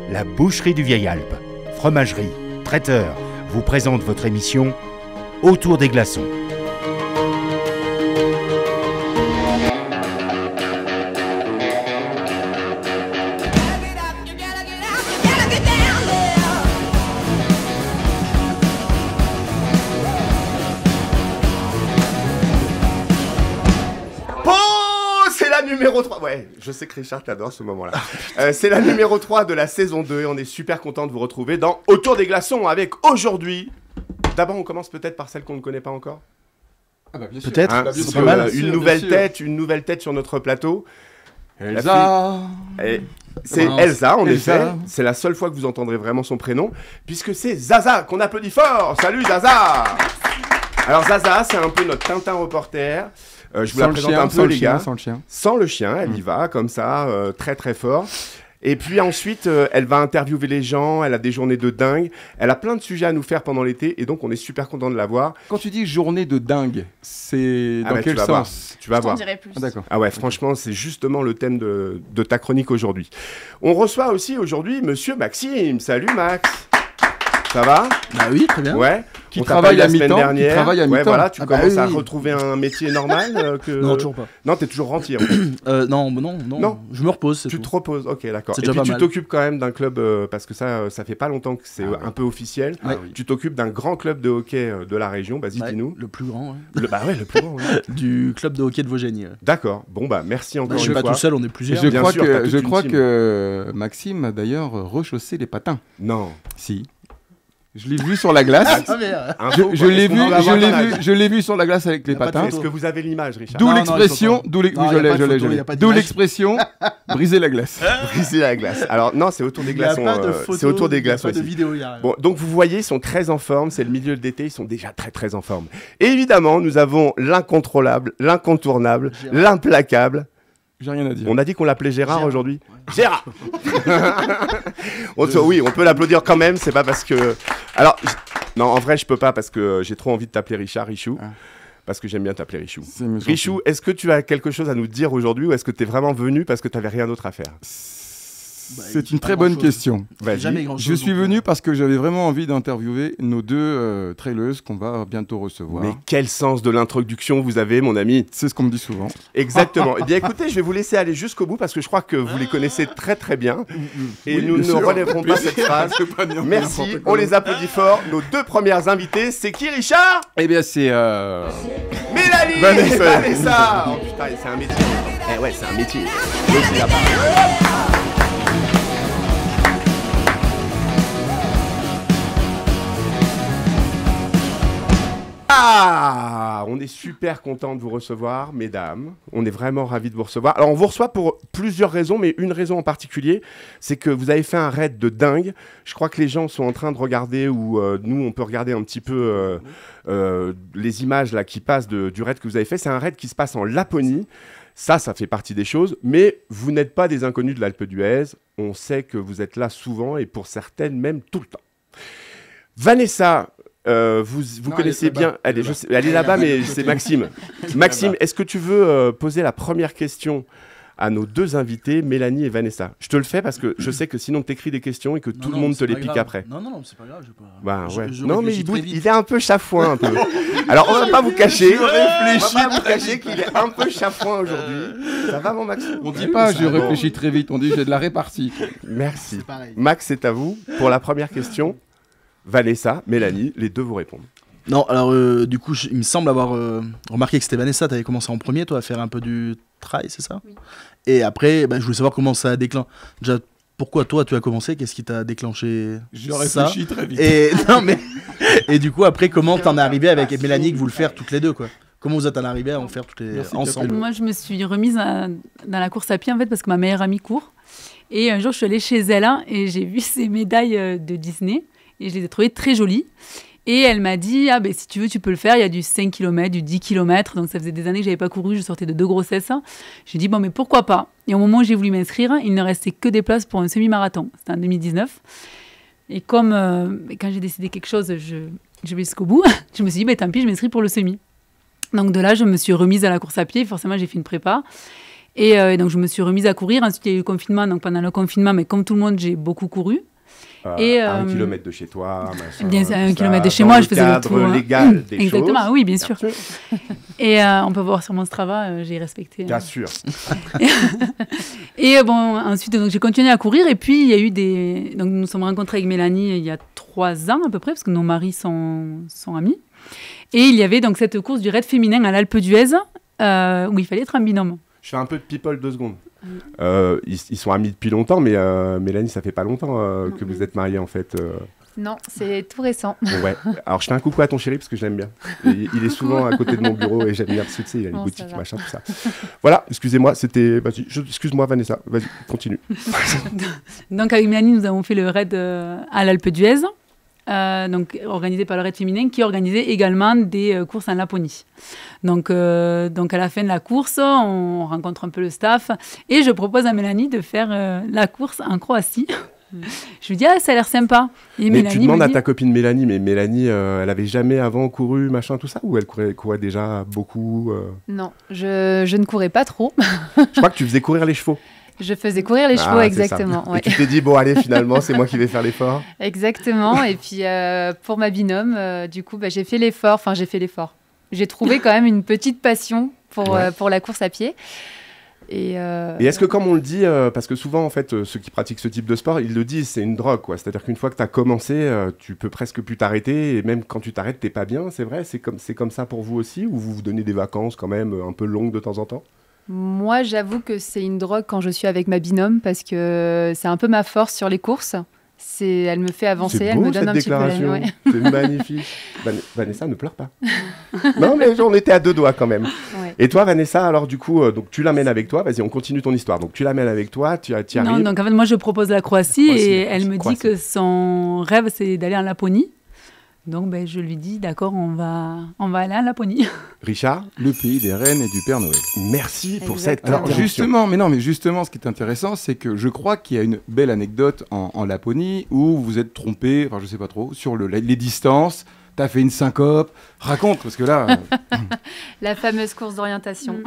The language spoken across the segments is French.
La Boucherie du Vieil Alpe, fromagerie, traiteur, vous présente votre émission Autour des glaçons. Numéro 3, ouais, je sais que Richard t'adore ce moment-là. C'est la numéro 3 de la saison 2 et on est super content de vous retrouver dans Autour des glaçons avec aujourd'hui... D'abord, on commence peut-être par celle qu'on ne connaît pas encore. Ah bah bien sûr. Peut-être, c'est pas mal. Une nouvelle tête sur notre plateau. Elsa. C'est Elsa, en effet. C'est la seule fois que vous entendrez vraiment son prénom, puisque c'est Zaza, qu'on applaudit fort. Salut Zaza. Alors Zaza, c'est un peu notre Tintin reporter. Je vous la présente un peu, les gars. Sans le chien. Sans le chien, elle y va, comme ça, très très fort. Et puis ensuite, elle va interviewer les gens, elle a des journées de dingue. Elle a plein de sujets à nous faire pendant l'été, et donc on est super content de la voir. Quand tu dis journée de dingue, c'est dans quel sens? Tu vas voir. Je t'en dirai plus. Ah, d'accord. Ah ouais, franchement, c'est justement le thème de ta chronique aujourd'hui. On reçoit aussi aujourd'hui Monsieur Maxime. Salut Max. Ça va? Bah oui, très bien. Ouais. Qui travaille à mi-temps. Qui travaille à mi-temps. Ouais, voilà, tu commences à oui. retrouver un métier normal que... Non, toujours pas. Non, t'es toujours rentier. En fait. Non. Je me repose, c'est Tu tout. te reposes, ok, d'accord. C'est Et déjà puis pas tu mal. t'occupes quand même d'un club, parce que ça fait pas longtemps que c'est un peu officiel. Ouais. Tu t'occupes d'un grand club de hockey de la région, vas-y, Ouais, dis-nous. le plus grand, ouais. Le plus grand, ouais. Du club de hockey de Vaugénie. D'accord, bon bah merci encore Je suis une pas fois. tout seul, on est plusieurs. Je Bien crois sûr, t'as toute que, une team. Maxime a d'ailleurs rechaussé les patins. Non. Si. Je l'ai vu sur la glace. Ah, mais, Je l'ai vu sur la glace avec les Y a pas de patins. Est-ce que vous avez l'image, Richard? D'où Non, l'expression, non, y a pas d'où d'image. l'expression, briser la glace. Briser la glace. Alors non, c'est autour des Il y a glaçons. pas de photos, C'est autour des il y a glaçons pas de ici. vidéo, il y a rien. Bon, donc vous voyez, ils sont très en forme, c'est le milieu de l'été, ils sont déjà très très en forme. Et évidemment, nous avons l'incontrôlable, l'incontournable, Gérard. l'implacable. J'ai rien à dire. On a dit qu'on l'appelait Gérard Gérard. aujourd'hui. Gérard. Oui, on peut l'applaudir quand même, c'est pas parce que... Alors, non, en vrai, je peux pas parce que j'ai trop envie de t'appeler Richard, Richou. Ah. Parce que j'aime bien t'appeler Richou. C'est méchant. Richou, est-ce que tu as quelque chose à nous dire aujourd'hui ou est-ce que tu es vraiment venu parce que tu n'avais rien d'autre à faire? C'est une très bonne question. Vas-y. Jamais grand chose. Je suis venu parce que j'avais vraiment envie d'interviewer nos deux traileuses qu'on va bientôt recevoir. Mais quel sens de l'introduction vous avez, mon ami? C'est ce qu'on me dit souvent. Exactement. Eh bien, écoutez, je vais vous laisser aller jusqu'au bout parce que je crois que vous les connaissez très très bien. Et Oui, nous bien ne sûr. relèverons pas cette phrase. Merci, on les applaudit fort. Nos deux premières invitées, c'est qui, Richard? Eh bien, c'est... Mélanie Vanessa. Vanessa. Oh putain, c'est un métier. Eh ouais, c'est un métier. Aussi là-bas. Ah, on est super content de vous recevoir, mesdames. On est vraiment ravis de vous recevoir. Alors, on vous reçoit pour plusieurs raisons, mais une raison en particulier, c'est que vous avez fait un raid de dingue. Je crois que les gens sont en train de regarder, ou nous, on peut regarder un petit peu les images là qui passent du raid que vous avez fait. C'est un raid qui se passe en Laponie. Ça fait partie des choses, mais vous n'êtes pas des inconnus de l'Alpe d'Huez. On sait que vous êtes là souvent et pour certaines même tout le temps. Vanessa, vous connaissez bien. Elle est là-bas, mais c'est Maxime. Maxime, est-ce que tu veux poser la première question à nos deux invités, Mélanie et Vanessa? Je te le fais parce que je sais que sinon tu écris des questions et que tout le monde te les pique après. Non, c'est pas grave. Je vais pas... Bah, ouais. je Non, mais réfléchis très vite. il est un peu chafouin un peu. Alors, on va pas vous cacher. On va pas vous cacher qu'il est un peu chafouin aujourd'hui. Ça va, mon Maxime? On dit pas, je réfléchis très vite, on dit j'ai de la répartie. Merci. C'est pareil. Max, c'est à vous. Pour la première question, Vanessa, Mélanie, les deux vous répondent. Non, alors du coup, il me semble avoir remarqué que c'était Vanessa, t'avais commencé en premier, toi, à faire un peu du trail, c'est ça? Oui. Et après, je voulais savoir comment ça a déclenché. Déjà, pourquoi toi, tu as commencé? Qu'est-ce qui t'a déclenché Je ça? réfléchis très vite. Et, non, mais... Et du coup, après, comment t'en es arrivé avec Mélanie que vous le faire toutes les deux, quoi? Comment vous êtes en arrivé à en faire toutes les Merci, ensemble? Moi, je me suis remise dans la course à pied, en fait, parce que ma meilleure amie court. Et un jour, je suis allée chez elle et j'ai vu ses médailles de Disney. Et je les ai trouvées très jolies. Et elle m'a dit, si tu veux, tu peux le faire. Il y a du 5 km, du 10 km. Donc, ça faisait des années que je n'avais pas couru. Je sortais de 2 grossesses. J'ai dit, mais pourquoi pas? Et au moment où j'ai voulu m'inscrire, il ne restait que des places pour un semi-marathon. C'était en 2019. Et comme quand j'ai décidé quelque chose, je vais jusqu'au bout. Je me suis dit, tant pis, je m'inscris pour le semi. Donc, de là, je me suis remise à la course à pied. Forcément, j'ai fait une prépa. Et donc, je me suis remise à courir. Ensuite, il y a eu le confinement. Donc, pendant le confinement, mais comme tout le monde, j'ai beaucoup couru. À 1 kilomètre de chez toi, machin, bien, à 1 ça, kilomètre de chez dans moi, le je faisais le cadre tour. légal des Exactement, choses. oui, bien sûr. Et on peut voir sur mon Strava, j'ai respecté. Bien sûr. Et bon, ensuite, donc, j'ai continué à courir. Et puis, il y a eu des. Donc, nous nous sommes rencontrés avec Mélanie il y a 3 ans à peu près, parce que nos maris sont amis. Et il y avait donc cette course du raid féminin à l'Alpe d'Huez, où il fallait être en binôme. Je fais un peu de people 2 secondes. Ils sont amis depuis longtemps, mais Mélanie, ça fait pas longtemps que vous êtes mariés en fait. Non, c'est tout récent. Ouais. Alors je fais un coucou à ton chéri parce que je l'aime bien. Et il est souvent à côté de mon bureau et j'aime bien parce que tu sais, il a une boutique, machin, tout ça. Voilà, excusez-moi, c'était. Vas-y, excuse-moi Vanessa, vas-y, continue. Donc avec Mélanie, nous avons fait le raid à l'Alpe d'Huez, donc organisé par le raid féminin, qui organisait également des courses en Laponie. Donc à la fin de la course, on rencontre un peu le staff et je propose à Mélanie de faire la course en Croatie. Je lui dis, ça a l'air sympa. Et mais Mélanie tu demandes me à dit, ta copine Mélanie, mais Mélanie, elle avait jamais avant couru, machin, tout ça, ou elle courait déjà beaucoup Non, je ne courais pas trop. Je crois que tu faisais courir les chevaux. Je faisais courir les chevaux, c'est exactement. ça. Ouais. Et tu t'es dit, bon, allez, finalement, c'est moi qui vais faire l'effort. Exactement. Et puis, pour ma binôme, du coup, j'ai fait l'effort. Enfin, j'ai fait l'effort. J'ai trouvé quand même une petite passion pour la course à pied. Et est-ce que, comme on le dit, parce que souvent, en fait, ceux qui pratiquent ce type de sport, ils le disent, c'est une drogue, quoi. C'est-à-dire qu'une fois que tu as commencé, tu peux presque plus t'arrêter. Et même quand tu t'arrêtes, t'es pas bien, c'est vrai. C'est comme ça pour vous aussi, ou vous vous donnez des vacances quand même un peu longues de temps en temps? moi, j'avoue que c'est une drogue quand je suis avec ma binôme parce que c'est un peu ma force sur les courses. Elle me fait avancer, C'est elle beau, me donne cette un petit peu la déclaration. ouais. C'est magnifique. Vanessa, ne pleure pas. Non, mais on était à 2 doigts quand même. Ouais. Et toi, Vanessa, alors du coup, donc, tu l'amènes avec toi. Vas-y, on continue ton histoire. Donc tu l'amènes avec toi, tu y Non, arrives. donc en fait, moi, je propose la Croatie et elle me dit que son rêve, c'est d'aller en Laponie. Donc, je lui dis, d'accord, on va aller en Laponie. Richard, Le pays des reines et du Père Noël. merci pour Exactement. cette Alors intervention. justement, ce qui est intéressant, c'est que je crois qu'il y a une belle anecdote en Laponie où vous vous êtes trompé, enfin je sais pas trop, sur les distances. T'as fait une syncope. Raconte, parce que là, La fameuse course d'orientation.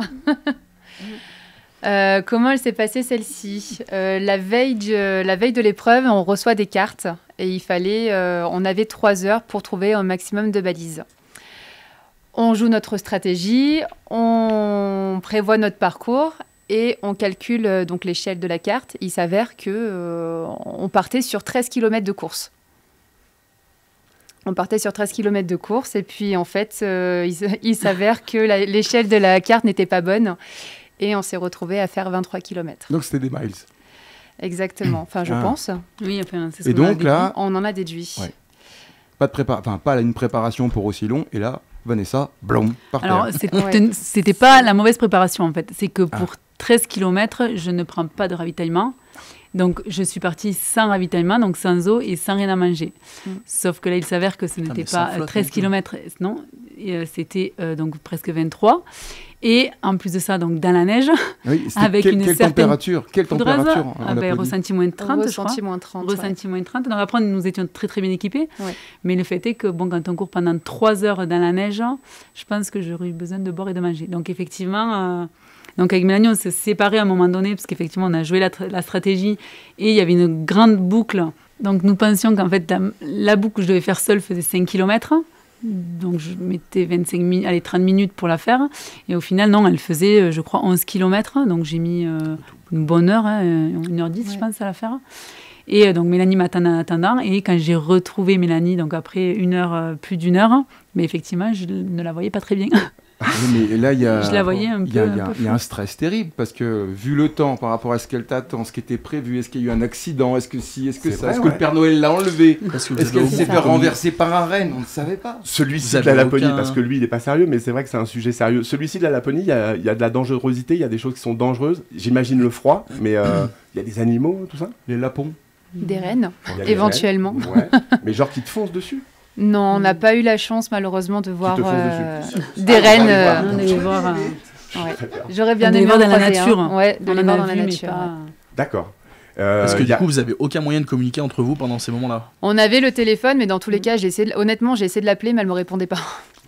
Comment elle s'est passée celle-ci la veille de l'épreuve, on reçoit des cartes et on avait 3 heures pour trouver un maximum de balises. On joue notre stratégie, on prévoit notre parcours et on calcule donc l'échelle de la carte. Il s'avère que on partait sur 13 km de course. On partait sur 13 km de course et puis en fait, il s'avère que l'échelle de la carte n'était pas bonne. Et on s'est retrouvés à faire 23 km. donc c'était des miles. Exactement, enfin je pense. Oui, enfin, c'est ce Et qu'on a donc là, On en a déduit. Ouais. pas une préparation pour aussi long. Et là, Vanessa, blom, par terre. Alors, Ouais. c'était pas la mauvaise préparation, en fait. C'est que pour 13 km, je ne prends pas de ravitaillement. Donc, je suis partie sans ravitaillement, donc sans eau et sans rien à manger. Sauf que là, il s'avère que ce n'était mais sans pas flotte 13 non plus. km, non, c'était donc presque 23. Et en plus de ça, donc dans la neige, Oui, c'était avec une quelle certaine température poudreuse, en Laponie ressenti moins 30, je crois. Ressenti moins 30. ouais. Ressenti moins 30. Donc après, nous étions très très bien équipés. Ouais. Mais le fait est que quand on court pendant 3 heures dans la neige, je pense que j'aurais eu besoin de boire et de manger. Donc effectivement, donc avec Mélanie, on s'est séparés à un moment donné, parce qu'effectivement, on a joué la stratégie et il y avait une grande boucle. Donc nous pensions qu'en fait, la boucle que je devais faire seule faisait 5 km. Donc je mettais 30 minutes pour la faire. Et au final, non, elle faisait, je crois, 11 km. Donc j'ai mis une bonne heure, 1h10, je pense, à la faire. Et donc Mélanie m'attendait en attendant. Et quand j'ai retrouvé Mélanie, donc après plus d'une heure, mais effectivement, je ne la voyais pas très bien. Oui, mais là, il y a, Je la voyais un il y a- peu- il y a- un peu il y a un stress terrible parce que vu le temps par rapport à ce qu'elle t'attend, ce qui était prévu, est-ce qu'il y a eu un accident, est-ce que C'est ça, vrai, est-ce que ouais. le Père Noël l'a enlevé, Parce que vous est-ce avez qu'elle s'est aucun fait commun. renverser par un renne, on ne savait pas. Celui-ci Vous de la avez Laponie, aucun- parce que lui, il n'est pas sérieux, mais c'est vrai que c'est un sujet sérieux. Celui-ci de la Laponie, il y a de la dangerosité, il y a des choses qui sont dangereuses. J'imagine le froid, mais il y a des animaux, tout ça. Les lapons. Des rennes, Il y a des éventuellement. rennes, ouais. Mais genre qui te foncent dessus. Non, on n'a pas eu la chance malheureusement de voir te foncent dessus. des Ah, rennes. on va les voir. On allait voir, Ouais. J'aurais bien on allait aimé voir en dans la croiser un. nature. Ouais, de On les en voir a dans la vu, mais nature. pas- ouais. D'accord. Parce que il y du a- coup, vous avez aucun moyen de communiquer entre vous pendant ces moments-là. On avait le téléphone, mais dans tous les cas, honnêtement, j'ai essayé de l'appeler, mais elle me répondait pas.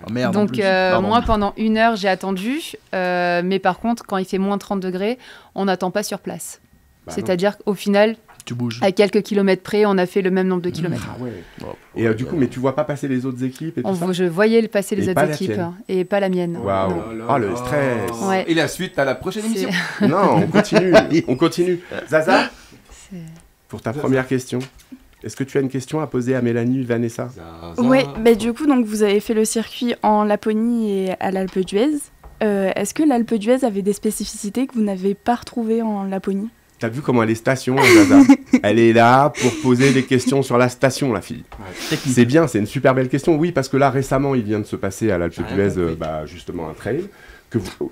Ah, merde. en Donc plus. Pardon. moi, pendant 1 heure, j'ai attendu. Mais par contre, quand il fait moins 30 degrés, on n'attend pas sur place. Bah non. C'est-à-dire qu'au final, Tu bouges. à quelques kilomètres près, on a fait le même nombre de kilomètres. Ah ouais. Et du coup, mais tu vois pas passer les autres équipes et tout ça? Je voyais passer les Et autres pas la équipes tienne. et pas la mienne. Waouh. Non. Ah, le stress. Ouais. Et la suite à la prochaine C'est- émission. Non, on continue. On continue. Zaza, c'est- pour ta première question, est-ce que tu as une question à poser à Mélanie, Vanessa? Ouais, bah, du coup, donc, vous avez fait le circuit en Laponie et à l'Alpe d'Huez. Est-ce que l'Alpe d'Huez avait des spécificités que vous n'avez pas retrouvées en Laponie? T'as vu comment elle est station, Zaza? Elle est là pour poser des questions sur la station, la fille. Technique. C'est bien, c'est une super belle question. Oui, parce que là, récemment, il vient de se passer à l'Alpe J'ai rien d'Huez, compris. justement, un trail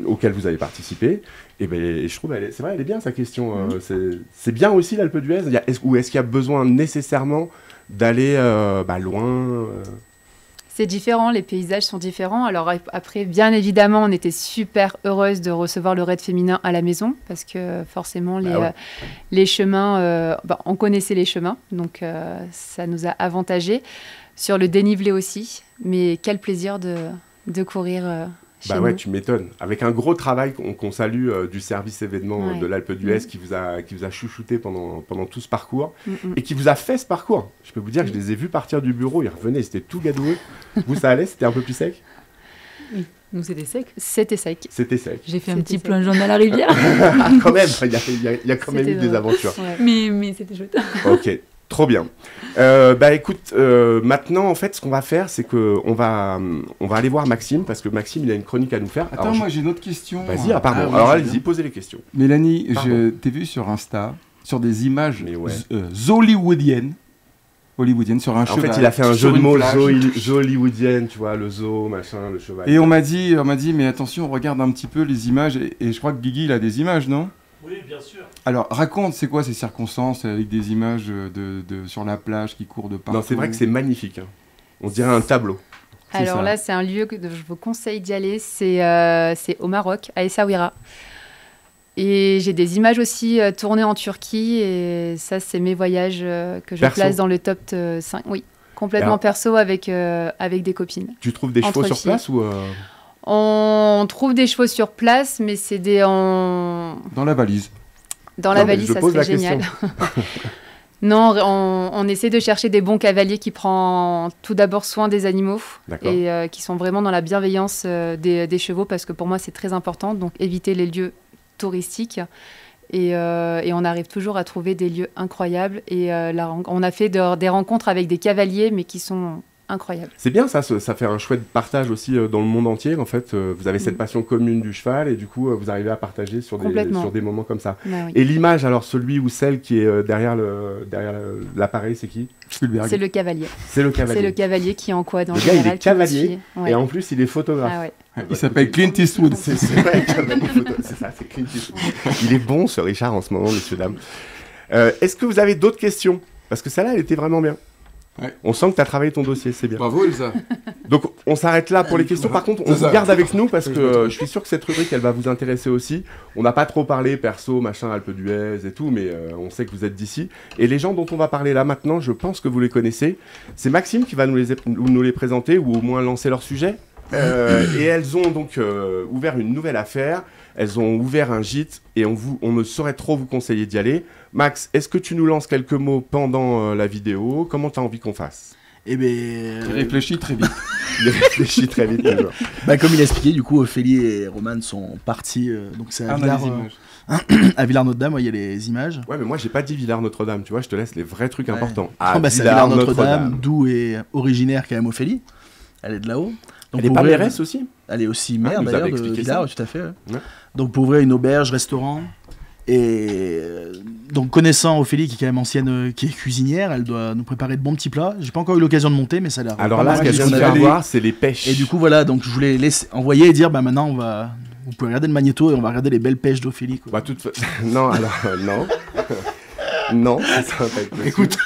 auquel vous avez participé. Et je trouve, c'est vrai, elle est bien, sa question. C'est bien aussi l'Alpe d'Huez. Ou est-ce qu'il y a besoin nécessairement d'aller loin C'est différent, les paysages sont différents. Alors après, bien évidemment, on était super heureuse de recevoir le raid féminin à la maison parce que forcément, les chemins, on connaissait les chemins, donc ça nous a avantagés. Sur le dénivelé aussi, mais quel plaisir de courir chez Bah ouais, nous. tu m'étonnes. Avec un gros travail qu'on salue du service événement Ouais. de l'Alpe d'Huez qui vous a chouchouté pendant tout ce parcours Mm, mm. et qui vous a fait ce parcours. Je peux vous dire que je les ai vus partir du bureau, ils revenaient, c'était tout gadoueux. Vous, ça allait? C'était un peu plus sec? Nous, c'était sec. C'était sec. C'était sec. J'ai fait un C'était petit sec. plongeon dans la rivière. Ah, quand même, il y a quand même C'était eu des drôle. aventures. Ouais. mais c'était chouette. Ok, trop bien. Écoute, maintenant, en fait, ce qu'on va faire, c'est qu'on va aller voir Maxime, parce que Maxime, il a une chronique à nous faire. Attends, Alors, moi j'ai une autre question. Vas-y, pardon. Ah, oui, Alors je allez-y, viens. posez les questions. Mélanie, Pardon. je t'ai vu sur Insta, sur des images Mais ouais. hollywoodiennes, sur un En cheval. fait, il a fait un sur jeu de une mots plage. hollywoodienne, tu vois, le zoo, machin, le cheval. Et on m'a dit, mais attention, regarde un petit peu les images. Et je crois que Guigui, il a des images, non? Oui, bien sûr. Alors, raconte, c'est quoi ces circonstances avec des images sur la plage qui courent de partout? Non, c'est vrai que c'est magnifique. Hein. On dirait un tableau. C'est Alors ça. là, c'est un lieu que je vous conseille d'y aller. C'est au Maroc, à Essaouira. Et j'ai des images aussi tournées en Turquie. Et ça, c'est mes voyages que je Perso. place dans le top 5. Oui, complètement Alors- perso avec des copines. Tu trouves des chevaux Entre sur filles. place ou On trouve des chevaux sur place, mais c'est dans Dans la valise. la Non, mais valise, je ça pose serait la génial. question. Non, on essaie de chercher des bons cavaliers qui prennent tout d'abord soin des animaux D'accord. et qui sont vraiment dans la bienveillance des chevaux parce que pour moi c'est très important. Donc éviter les lieux touristiques et on arrive toujours à trouver des lieux incroyables et on a fait des rencontres avec des cavaliers mais qui sont incroyables. C'est bien ça fait un chouette partage aussi dans le monde entier. En fait, vous avez cette passion commune du cheval et du coup, vous arrivez à partager sur Complètement. des moments comme ça. Bah oui. Et l'image, alors celui ou celle qui est derrière l'appareil, c'est qui? Spielberg. C'est le cavalier. C'est le cavalier. C'est le cavalier qui est en quad en Le gars, il général. est qui nous cavalier, suit. Ouais. Et en plus, il est photographe. Ah ouais. Il s'appelle Clint Eastwood. C'est vrai, cavalier photo. C'est ça, c'est Clint Eastwood. Il est bon ce Richard en ce moment, messieurs, dames. Est-ce que vous avez d'autres questions? Parce que celle-là, elle était vraiment bien. Ouais. On sent que tu as travaillé ton dossier, c'est bien. Bravo, Elsa. Donc on s'arrête là pour les questions. Par contre, on C'est ça. vous garde avec nous parce que je suis sûr que cette rubrique, elle va vous intéresser aussi. On n'a pas trop parlé perso, machin, Alpe d'Huez et tout, mais on sait que vous êtes d'ici. Et les gens dont on va parler là maintenant, je pense que vous les connaissez. C'est Maxime qui va nous les présenter ou au moins lancer leur sujet. Et elles ont donc ouvert une nouvelle affaire. Elles ont ouvert un gîte et on ne saurait trop vous conseiller d'y aller. Max, est-ce que tu nous lances quelques mots pendant la vidéo? Comment tu as envie qu'on fasse? Eh ben, Il réfléchit très vite. Il réfléchit très vite toujours. comme il a expliqué, du coup, Ophélie et Roman sont partis. Donc c'est à Ah, on a Villars, des images. à Villars-Notre-Dame, ouais, il y a les images. Ouais, mais moi j'ai pas dit Villars-Notre-Dame, tu vois, je te laisse les vrais trucs Ouais. importants. C'est à Villars-Notre-Dame, d'où est originaire quand même Ophélie. Elle est de là-haut. Donc Elle est pour pas ouvrir- mairesse aussi? Elle est aussi maire Ah, vous d'ailleurs avez de expliqué Villars, ça. tout à fait. Ouais. Ouais. Donc pour ouvrir une auberge, restaurant. Et donc connaissant Ophélie qui est quand même ancienne, qui est cuisinière, elle doit nous préparer de bons petits plats. J'ai pas encore eu l'occasion de monter, mais ça a l'air. Alors pas là, mal ce qu'elle du vient coup, de on faire avait- voir, c'est les pêches. Et du coup voilà, donc je voulais envoyer et dire maintenant vous pouvez regarder le magnéto et on va regarder les belles pêches d'Ophélie. Quoi. Bah, non, alors, non. Non, ça va pas être possible. Écoute.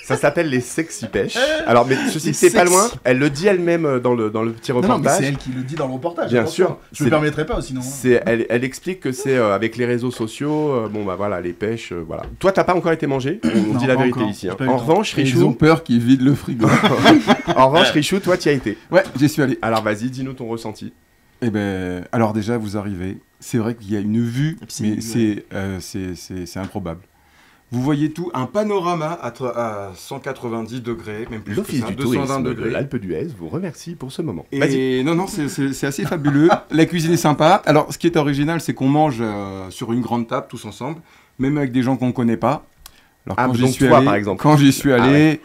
Ça s'appelle les sexy pêches. Alors, mais ceci, Les c'est pas sexy. loin. Elle le dit elle-même dans le petit Non, non, mais reportage. c'est elle qui le dit dans le reportage. Bien attention. sûr. Je me permettrai pas, sinon. Elle explique que c'est avec les réseaux sociaux, bon bah voilà, les pêches, voilà. Toi, t'as pas encore été mangé, on Non, dit la pas vérité encore. ici. hein. J'ai pas eu le En temps. revanche, Et ils ont Richou, peur qu'ils vident le frigo. en revanche, Richou, toi, t'y as été. Ouais, j'y suis allé. Alors vas-y, dis-nous ton ressenti. Eh ben, alors déjà, vous arrivez. C'est vrai qu'il y a une vue, Et puis c'est mais une c'est improbable. Vous voyez tout, un panorama à 190 degrés, même plus que L'Office ça, du 220 tourisme de degrés. l'Alpe d'Huez vous remercie pour ce moment. Vas-y. Et non, c'est assez fabuleux. La cuisine est sympa. Alors, ce qui est original, c'est qu'on mange sur une grande table tous ensemble, même avec des gens qu'on ne connaît pas. Alors, Ah, quand j'y donc suis toi, allé, par exemple. Quand j'y suis Ah allé, ouais.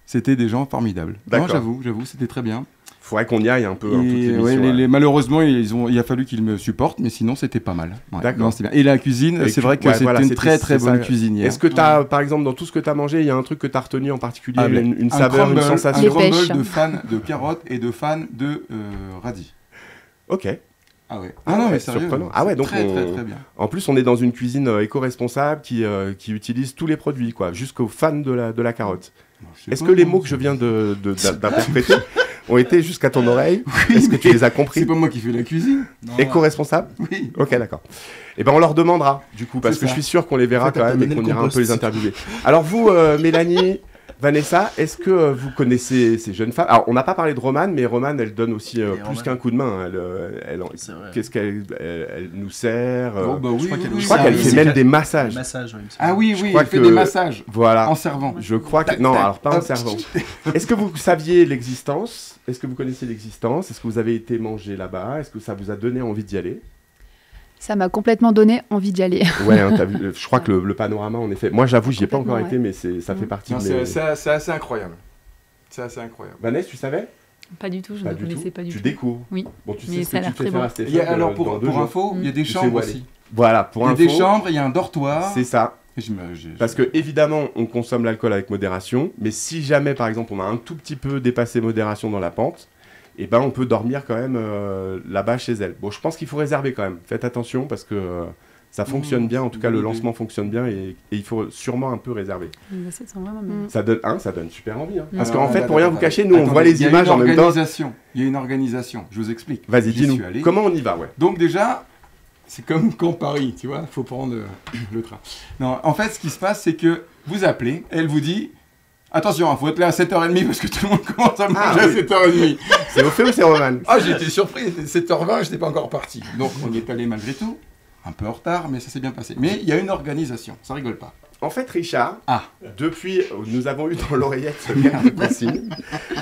c'était des gens formidables. D'accord. Non, j'avoue, c'était très bien. Faudrait qu'on y aille un peu. hein, toute Et, l'émission, ouais, ouais. malheureusement, il a fallu qu'ils me supportent, mais sinon, c'était pas mal. Ouais, D'accord. non, c'était bien. Et la cuisine, Et c'est vrai que ouais, c'était voilà, une c'était- très très c'est bonne ça. cuisinière. Est-ce que t'as, par exemple, dans tout ce que t'as mangé, il y a un truc que t'as retenu en particulier, Ah, mais une un saveur, une crumble, sensation Un Les crumble pêches. de fans de carottes et de fans de radis. Ok. Ah ouais. Ah Ah non, ouais, mais sérieux. surprenant. Ah ouais, donc très, on- très très bien. En plus, on est dans une cuisine éco-responsable qui utilise tous les produits, quoi, jusqu'aux fans de la carotte. Est-ce que les mots que je viens d'interpréter ont été jusqu'à ton oreille? Est-ce que tu les as compris? C'est pas moi qui fais la cuisine. Non, Éco-responsable? Oui. Ok, d'accord. Eh ben, on leur demandera, du coup, parce C'est que ça. je suis sûr qu'on les verra En fait, quand t'as même et donné qu'on le ira un peu compost. les interviewer. Alors vous, Mélanie, Vanessa, est-ce que vous connaissez ces jeunes femmes? Alors, on n'a pas parlé de Romane, mais Romane, elle donne aussi plus Romane. qu'un coup de main. C'est vrai. Qu'est-ce elle nous sert Oh, bah oui, je crois qu'elle oui, est Je crois oui. qu'elle oui, fait c'est même clair. des massages. Massage, ouais, il me semble. Ah oui, Je oui, crois elle fait que- des massages Voilà. en servant. Je crois que... Tac, Non, tac, alors pas en hop. servant. Est-ce que vous saviez l'existence? Est-ce que vous connaissez l'existence? Est-ce que vous avez été manger là-bas? Est-ce que ça vous a donné envie d'y aller? Ça m'a complètement donné envie d'y aller. Ouais, hein, t'as vu, je crois que le panorama, en effet... Moi, j'avoue, j'y ai pas encore Complètement, été, mais ça fait partie Non, de mes... c'est assez incroyable. C'est assez incroyable. Vanessa, tu savais? Pas du tout, je Pas ne du connaissais tout. pas du Tu tout. découvres. Oui. Bon, tu Mais sais ce ça a que l'air tu fais très faire bon. à Stéphane Il y a, alors dans pour 2 jours. info, il y a des Tu sais chambres où aller. aussi. Voilà, pour Il y a info, des chambres, il y a un dortoir. c'est ça. Et Parce que évidemment, on consomme l'alcool avec modération, mais si jamais, par exemple, on a un tout petit peu dépassé modération dans la pente, eh ben, on peut dormir quand même là-bas chez elle. Bon, je pense qu'il faut réserver quand même. Faites attention parce que ça fonctionne bien. En tout cas, le bonne idée. lancement fonctionne bien et il faut sûrement un peu réserver. Ça sent vraiment bien. Ça donne super envie. hein. Parce Mm. qu'en fait, Attends, pour rien attends, vous cacher, nous, on attendez, voit les il y a images une en même temps. Il y a une organisation, je vous explique. Vas-y, J'y dis-nous. suis allé. Comment on y va, ouais. Donc déjà, c'est comme quand Paris, tu vois, il faut prendre le train. Non, en fait, ce qui se passe, c'est que vous appelez, elle vous dit, attention, il faut être là à 7h30 parce que tout le monde commence à manger Ah, à oui. 7h30. C'est au fait ou c'est Roman? Ah, j'ai été surpris, il était 7h20, je n'étais pas encore parti. Donc on y est allé malgré tout, un peu en retard, mais ça s'est bien passé. Mais il y a une organisation, ça rigole pas. En fait, Richard, Ah. depuis, nous avons eu dans l'oreillette quelques consignes.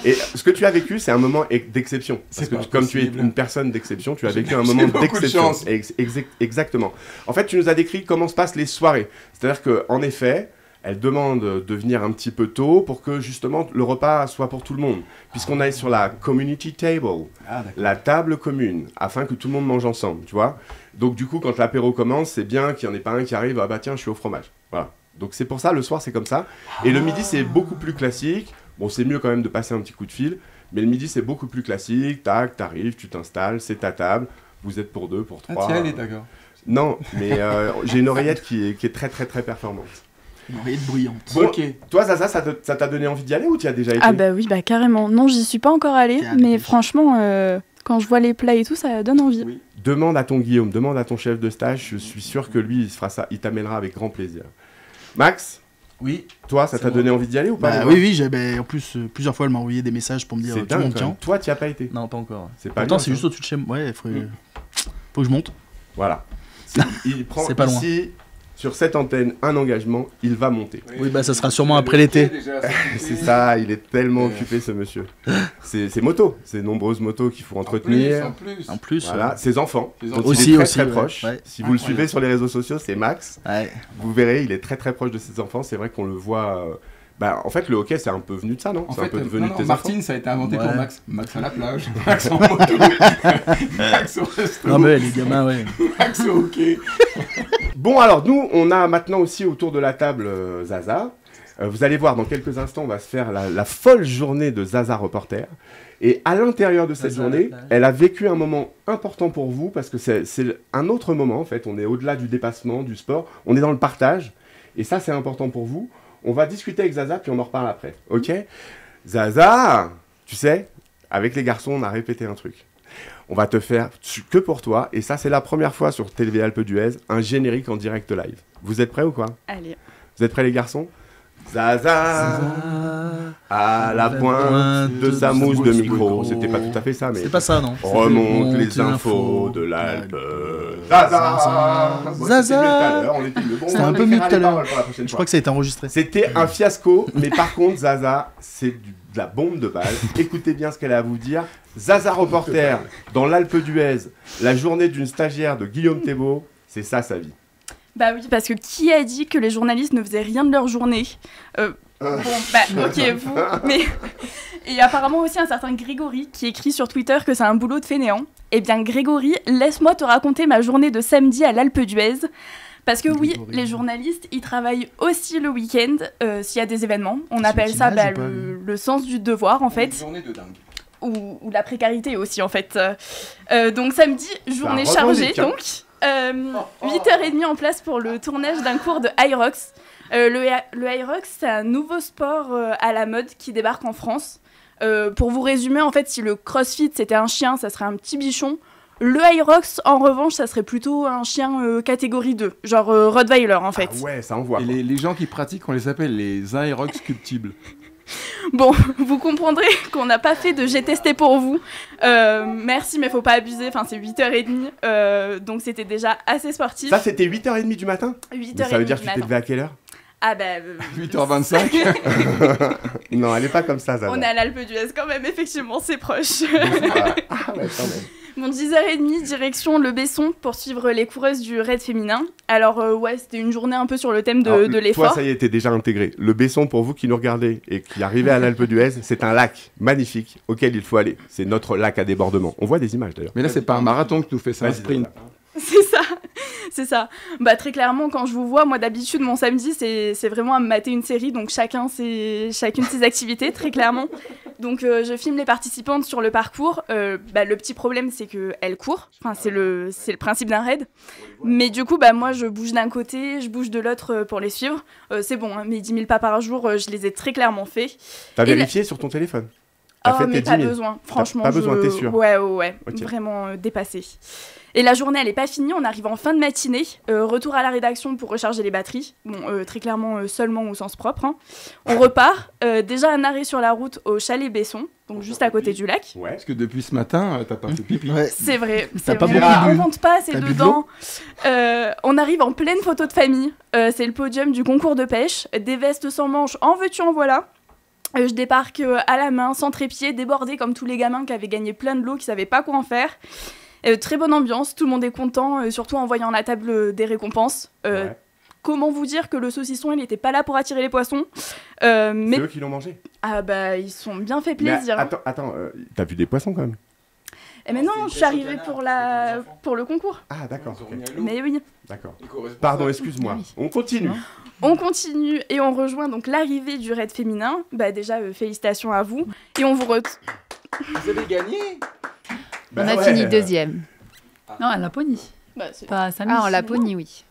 Et ce que tu as vécu, c'est un moment d'exception. Parce C'est que pas comme tu es possible. une personne d'exception, tu as J'ai- vécu un j'ai moment beaucoup de d'exception. chance. Exactement. En fait, tu nous as décrit comment se passent les soirées. C'est-à-dire qu'en effet, elle demande de venir un petit peu tôt pour que justement le repas soit pour tout le monde. Puisqu'on est sur la community table, Ah, d'accord. la table commune, afin que tout le monde mange ensemble, tu vois. Donc du coup, quand l'apéro commence, c'est bien qu'il n'y en ait pas un qui arrive, ah bah tiens, je suis au fromage. Voilà. Donc c'est pour ça, le soir, c'est comme ça. Et le midi, c'est beaucoup plus classique. Bon, c'est mieux quand même de passer un petit coup de fil. Mais le midi, c'est beaucoup plus classique. Tac, t'arrives, tu t'installes, c'est ta table. Vous êtes pour 2, pour 3. Ah tiens, elle est d'accord. Non, mais j'ai une oreillette qui est très très très performante. Une oreillette bruyante. Bon, Ok. Toi, Zaza, ça t'a donné envie d'y aller ou tu y as déjà été? Ah bah oui, bah carrément. Non, j'y suis pas encore allée, T'es allée. mais franchement, quand je vois les plats et tout, ça donne envie. Oui. Demande à ton Guillaume, demande à ton chef de stage. Je suis sûr que lui, il se fera ça. Il t'amènera avec grand plaisir. Max, Oui. toi, ça C'est t'a moi. donny envie d'y aller ou pas? Bah les oui, gars oui, j'avais en plus plusieurs fois elle m'a envoyé des messages pour me dire C'est tout le dingue. monde quand même. tient. Toi, tu as pas été. Non, pas encore. C'est pas Pourtant, bien, c'est ça. juste au-dessus de chez moi. Ouais, faut que je monte. Voilà. Il prend C'est pas loin. ici, sur cette antenne, un engagement. Il va monter. Oui, bah ça sera sûrement après l'été. C'est ça. Il est tellement Euh. occupé, ce monsieur. C'est motos. C'est nombreuses motos qu'il faut entretenir. En plus. En plus. Voilà, ses enfants, Ses dont enfants. il est très Aussi, très ouais. proche. Ouais. Si vous le Incroyable. suivez sur les réseaux sociaux, c'est Max. Ouais. Vous verrez, il est très très proche de ses enfants. C'est vrai qu'on le voit. Bah, en fait, le hockey, c'est un peu venu de ça, non? En C'est un fait, peu devenu non, de non, tes Martine, ça a été inventé Ouais. pour Max. Max à la plage, Max en moto, Max au resto, Non, mais les gamins, ouais. Max au hockey. enfants. Bon, alors, nous, on a maintenant aussi autour de la table Zaza. Vous allez voir, dans quelques instants, on va se faire la folle journée de Zaza Reporter. Et à l'intérieur de cette Zaza à la journée, plage. elle a vécu un moment important pour vous parce que c'est un autre moment, en fait. On est au-delà du dépassement, du sport. On est dans le partage. Et ça, c'est important pour vous. On va discuter avec Zaza, puis on en reparle après. Ok? Zaza, tu sais, avec les garçons, on a répété un truc. On va te faire, que pour toi, et ça c'est la première fois sur TV Alpes d'Huez, un générique en direct live. Vous êtes prêts ou quoi? Allez. Vous êtes prêts les garçons? Zaza à la pointe de sa mousse de micro. C'était pas tout à fait ça, mais... C'est pas ça, non. Remonte les infos de l'Alpe. Zaza. Zaza. On était mieux. Bon, C'était un on peu écrira mieux tout à les l'heure. paroles pour la prochaine Je fois. crois que ça a été enregistré. C'était un fiasco, mais par contre, Zaza, c'est de la bombe de balle. Écoutez bien ce qu'elle a à vous dire. Zaza reporter dans l'Alpe d'Huez, la journée d'une stagiaire de Guillaume Thébault, c'est ça sa vie. Bah oui, parce que qui a dit que les journalistes ne faisaient rien de leur journée Bon, bah ok, vous, mais... Et apparemment aussi un certain Grégory qui écrit sur Twitter que c'est un boulot de fainéant. Eh bien Grégory, laisse-moi te raconter ma journée de samedi à l'Alpe d'Huez. Parce que oui, Grégory. les journalistes, ils travaillent aussi le week-end s'il y a des événements. On C'est appelle une ça image, j'ai pas vu. le sens du devoir en fait. journée de dingue. Ou la précarité aussi en fait. Donc samedi, journée chargée revendique, hein. donc. 8h30 en place pour le tournage d'un cours de Hyrox. Le Hyrox, c'est un nouveau sport à la mode qui débarque en France. Pour vous résumer, en fait, si le CrossFit c'était un chien, ça serait un petit bichon. Le Hyrox, en revanche, ça serait plutôt un chien catégorie 2, genre Rottweiler en fait. Ah ouais, ça envoie. Et les gens qui pratiquent, on les appelle les Aerox sculptibles. Bon, vous comprendrez qu'on n'a pas fait de j'ai testé pour vous. Merci, mais faut pas abuser. Enfin, c'est 8h30, donc c'était déjà assez sportif. Ça, c'était 8h30 du matin? 8h30 Mais ça veut dire que du tu t'es matin. levé à quelle heure? Ah bah... 8h25. Non, elle est pas comme ça, Zaza. On est à l'Alpe d'Huez quand même, effectivement, c'est proche. Ah ouais, quand même. Bon, 10h30, direction le Besson pour suivre les coureuses du raid féminin. Alors, ouais, c'était une journée un peu sur le thème Alors, de Toi, l'effort. ça y est, t'es déjà intégré. Le Besson, pour vous qui nous regardez et qui arrivez à l'Alpe d'Huez, c'est un lac magnifique auquel il faut aller. C'est notre lac à débordement. On voit des images d'ailleurs. Mais là, c'est pas un marathon que tu fais, c'est un Vas-y, sprint. Zaza. C'est ça, c'est ça. Bah très clairement, quand je vous vois, moi d'habitude, mon samedi, c'est vraiment à me mater une série, donc chacune ses activités, très clairement. Donc je filme les participantes sur le parcours. Bah, le petit problème, c'est qu'elles courent. Enfin, c'est le principe d'un raid. Mais du coup, bah, moi, je bouge d'un côté, je bouge de l'autre pour les suivre. C'est bon, hein, mes 10 000 pas par jour, je les ai très clairement faits. T'as Et vérifié sur ton téléphone? T'as Oh, fait mais tes pas 10 000? besoin, franchement. Pas besoin, t'es sûr? Ouais, ok. Ok. Vraiment dépassé. Et la journée, elle est pas finie, on arrive en fin de matinée. Retour à la rédaction pour recharger les batteries. Bon, très clairement, seulement au sens propre. Hein. On repart. Déjà un arrêt sur la route au chalet Besson, donc juste à côté du lac. Ouais. Parce que depuis ce matin, t'as pas fait pipi. Ouais. C'est vrai, T'as c'est pas vrai. beaucoup On bu. compte pas, c'est T'as bu de dedans. On arrive en pleine photo de famille. C'est le podium du concours de pêche. Des vestes sans manches, en veux-tu, en voilà. Je débarque à la main, sans trépied, débordée comme tous les gamins qui avaient gagné plein de lots, qui savaient pas quoi en faire. Très bonne ambiance, tout le monde est content, surtout en voyant la table des récompenses. Ouais. Comment vous dire que le saucisson, il n'était pas là pour attirer les poissons. C'est Mais eux qui l'ont mangé. ah bah, ils sont bien fait Mais plaisir. hein. attends, t'as vu des poissons quand même? Mais non, je suis arrivée pour le concours. Ah d'accord. ok. Mais oui. D'accord. Pardon, excuse-moi. On continue. On continue et on rejoint donc l'arrivée du raid féminin. Bah déjà, félicitations à vous. Et on vous Vous avez gagné. On a fini deuxième. Non, à Laponie. Bah, c'est- Pas à samedi. Ah, en Laponie, oui.